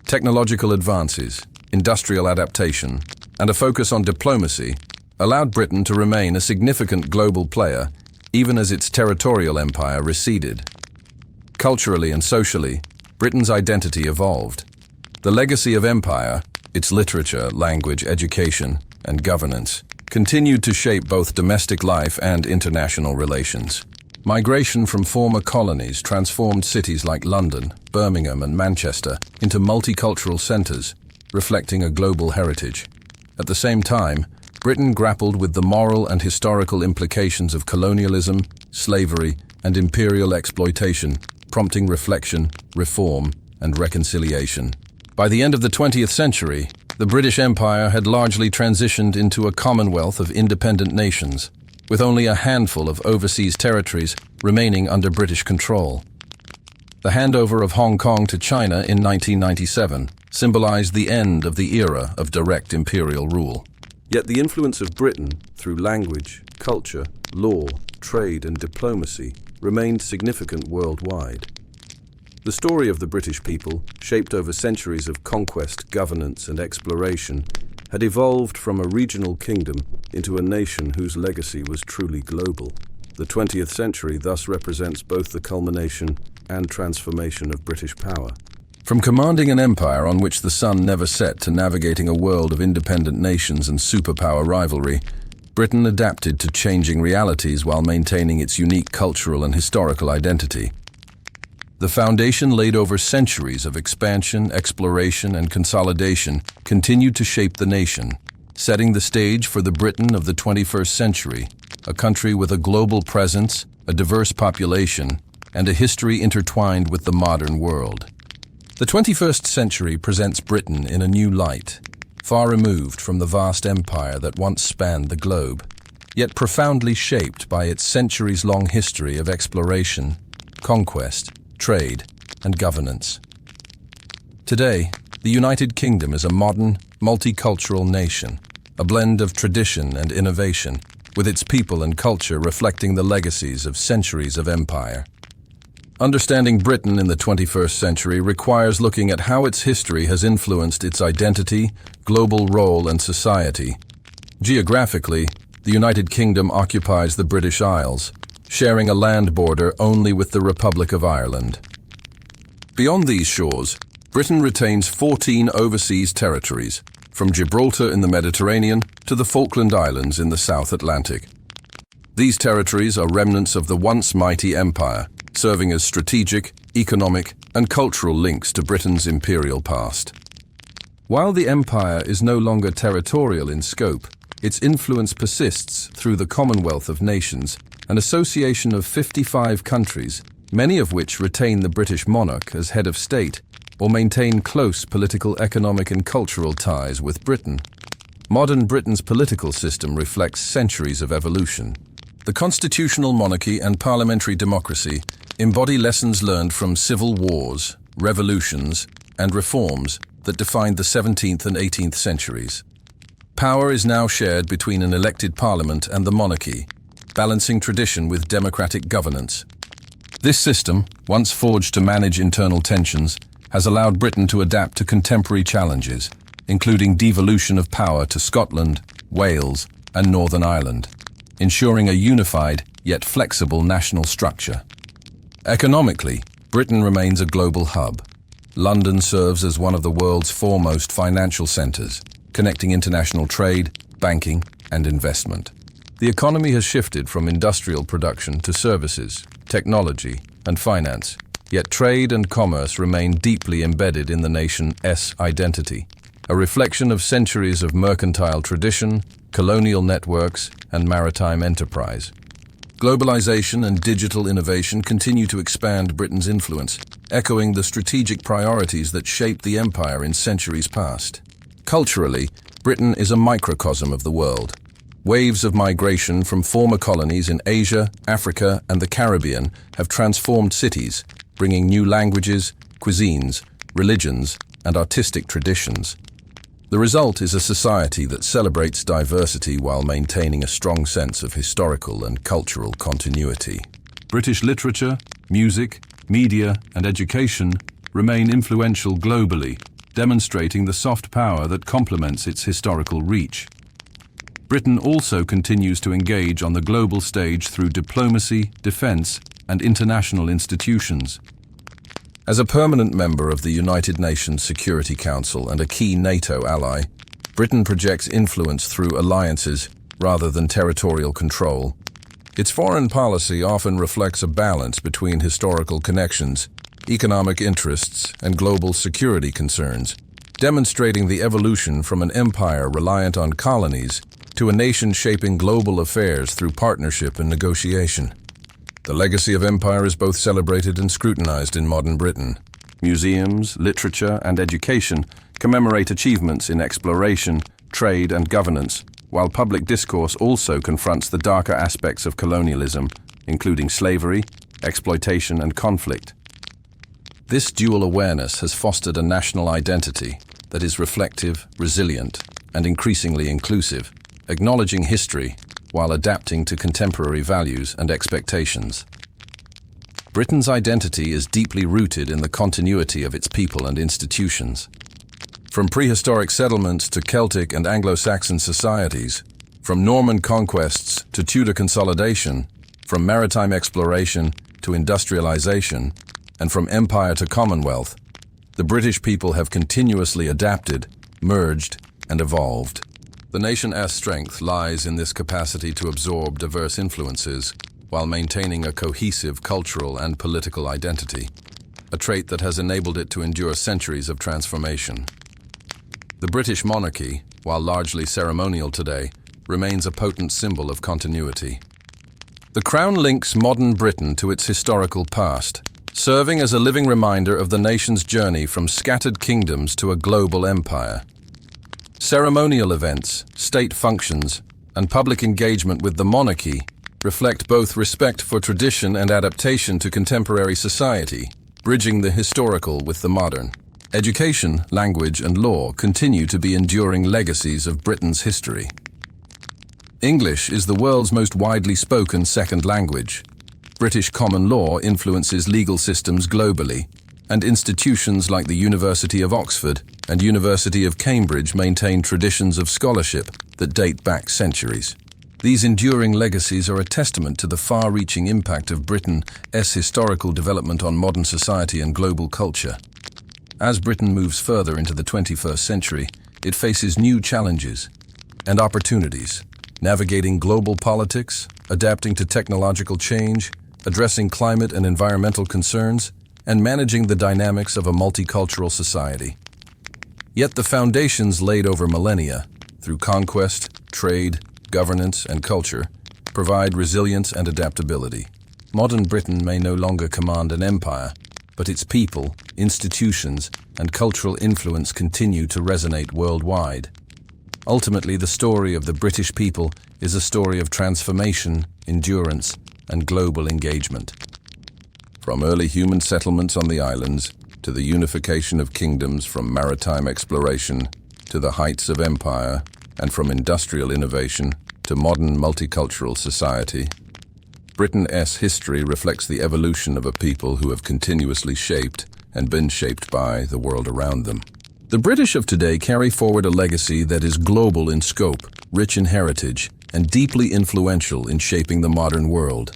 Technological advances, industrial adaptation, and a focus on diplomacy allowed Britain to remain a significant global player even as its territorial empire receded. Culturally and socially, Britain's identity evolved. The legacy of empire, its literature, language, education, and governance, continued to shape both domestic life and international relations. Migration from former colonies transformed cities like London, Birmingham, and Manchester into multicultural centers, reflecting a global heritage. At the same time, Britain grappled with the moral and historical implications of colonialism, slavery, and imperial exploitation, prompting reflection, reform, and reconciliation. By the end of the 20th century, the British Empire had largely transitioned into a commonwealth of independent nations, with only a handful of overseas territories remaining under British control. The handover of Hong Kong to China in 1997 symbolized the end of the era of direct imperial rule. Yet the influence of Britain, through language, culture, law, trade and diplomacy, remained significant worldwide. The story of the British people, shaped over centuries of conquest, governance and exploration, had evolved from a regional kingdom into a nation whose legacy was truly global. The 20th century thus represents both the culmination and transformation of British power. From commanding an empire on which the sun never set to navigating a world of independent nations and superpower rivalry, Britain adapted to changing realities while maintaining its unique cultural and historical identity. The foundation laid over centuries of expansion, exploration, and consolidation continued to shape the nation, setting the stage for the Britain of the 21st century, a country with a global presence, a diverse population, and a history intertwined with the modern world. The 21st century presents Britain in a new light, far removed from the vast empire that once spanned the globe, yet profoundly shaped by its centuries-long history of exploration, conquest, trade, and governance. Today, the United Kingdom is a modern, multicultural nation, a blend of tradition and innovation, with its people and culture reflecting the legacies of centuries of empire. Understanding Britain in the 21st century requires looking at how its history has influenced its identity, global role, and society. Geographically, the United Kingdom occupies the British Isles, sharing a land border only with the Republic of Ireland. Beyond these shores, Britain retains 14 overseas territories, from Gibraltar in the Mediterranean to the Falkland Islands in the South Atlantic. These territories are remnants of the once mighty empire, serving as strategic, economic, and cultural links to Britain's imperial past. While the empire is no longer territorial in scope, its influence persists through the Commonwealth of Nations, an association of 55 countries, many of which retain the British monarch as head of state or maintain close political, economic, and cultural ties with Britain. Modern Britain's political system reflects centuries of evolution. The constitutional monarchy and parliamentary democracy embody lessons learned from civil wars, revolutions, and reforms that defined the 17th and 18th centuries. Power is now shared between an elected parliament and the monarchy, balancing tradition with democratic governance. This system, once forged to manage internal tensions, has allowed Britain to adapt to contemporary challenges, including devolution of power to Scotland, Wales, and Northern Ireland, ensuring a unified yet flexible national structure. Economically, Britain remains a global hub. London serves as one of the world's foremost financial centers, connecting international trade, banking, and investment. The economy has shifted from industrial production to services, technology, and finance, yet trade and commerce remain deeply embedded in the nation's identity, a reflection of centuries of mercantile tradition, colonial networks, and maritime enterprise. Globalization and digital innovation continue to expand Britain's influence, echoing the strategic priorities that shaped the empire in centuries past. Culturally, Britain is a microcosm of the world. Waves of migration from former colonies in Asia, Africa, and the Caribbean have transformed cities, bringing new languages, cuisines, religions, and artistic traditions. The result is a society that celebrates diversity while maintaining a strong sense of historical and cultural continuity. British literature, music, media, and education remain influential globally, demonstrating the soft power that complements its historical reach. Britain also continues to engage on the global stage through diplomacy, defense, and international institutions. As a permanent member of the United Nations Security Council and a key NATO ally, Britain projects influence through alliances rather than territorial control. Its foreign policy often reflects a balance between historical connections, economic interests, and global security concerns, demonstrating the evolution from an empire reliant on colonies to a nation shaping global affairs through partnership and negotiation. The legacy of empire is both celebrated and scrutinized in modern Britain. Museums, literature, and education commemorate achievements in exploration, trade, and governance, while public discourse also confronts the darker aspects of colonialism, including slavery, exploitation, and conflict. This dual awareness has fostered a national identity that is reflective, resilient, and increasingly inclusive, acknowledging history while adapting to contemporary values and expectations. Britain's identity is deeply rooted in the continuity of its people and institutions. From prehistoric settlements to Celtic and Anglo-Saxon societies, from Norman conquests to Tudor consolidation, from maritime exploration to industrialization, and from empire to commonwealth, the British people have continuously adapted, merged, and evolved. The nation's strength lies in this capacity to absorb diverse influences while maintaining a cohesive cultural and political identity, a trait that has enabled it to endure centuries of transformation. The British monarchy, while largely ceremonial today, remains a potent symbol of continuity. The crown links modern Britain to its historical past, serving as a living reminder of the nation's journey from scattered kingdoms to a global empire. Ceremonial events, state functions, and public engagement with the monarchy reflect both respect for tradition and adaptation to contemporary society, bridging the historical with the modern. Education, language, and law continue to be enduring legacies of Britain's history. English is the world's most widely spoken second language. British common law influences legal systems globally, and institutions like the University of Oxford and University of Cambridge maintain traditions of scholarship that date back centuries. These enduring legacies are a testament to the far-reaching impact of Britain's historical development on modern society and global culture. As Britain moves further into the 21st century, it faces new challenges and opportunities, navigating global politics, adapting to technological change, addressing climate and environmental concerns, and managing the dynamics of a multicultural society. Yet the foundations laid over millennia, through conquest, trade, governance, and culture, provide resilience and adaptability. Modern Britain may no longer command an empire, but its people, institutions, and cultural influence continue to resonate worldwide. Ultimately, the story of the British people is a story of transformation, endurance, and global engagement. From early human settlements on the islands to the unification of kingdoms, from maritime exploration to the heights of empire, and from industrial innovation to modern multicultural society, Britain's history reflects the evolution of a people who have continuously shaped and been shaped by the world around them. The British of today carry forward a legacy that is global in scope, rich in heritage, and deeply influential in shaping the modern world.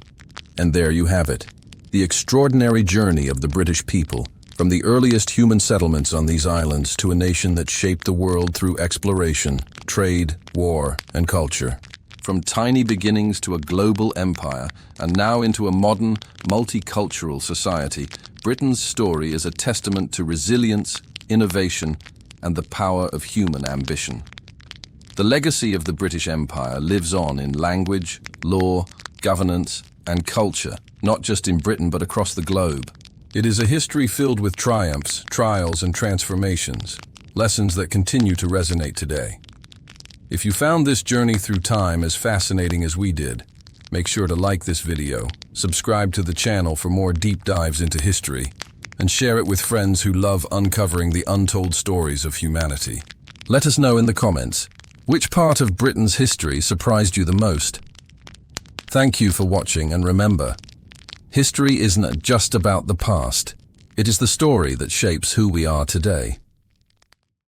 And there you have it, the extraordinary journey of the British people, From the earliest human settlements on these islands to a nation that shaped the world through exploration, trade, war, and culture. From tiny beginnings to a global empire, and now into a modern, multicultural society, Britain's story is a testament to resilience, innovation, and the power of human ambition. The legacy of the British Empire lives on in language, law, governance, and culture, not just in Britain but across the globe. It is a history filled with triumphs, trials, and transformations, lessons that continue to resonate today. If you found this journey through time as fascinating as we did, make sure to like this video, subscribe to the channel for more deep dives into history, and share it with friends who love uncovering the untold stories of humanity. Let us know in the comments, which part of Britain's history surprised you the most? Thank you for watching, and remember, history isn't just about the past. It is the story that shapes who we are today.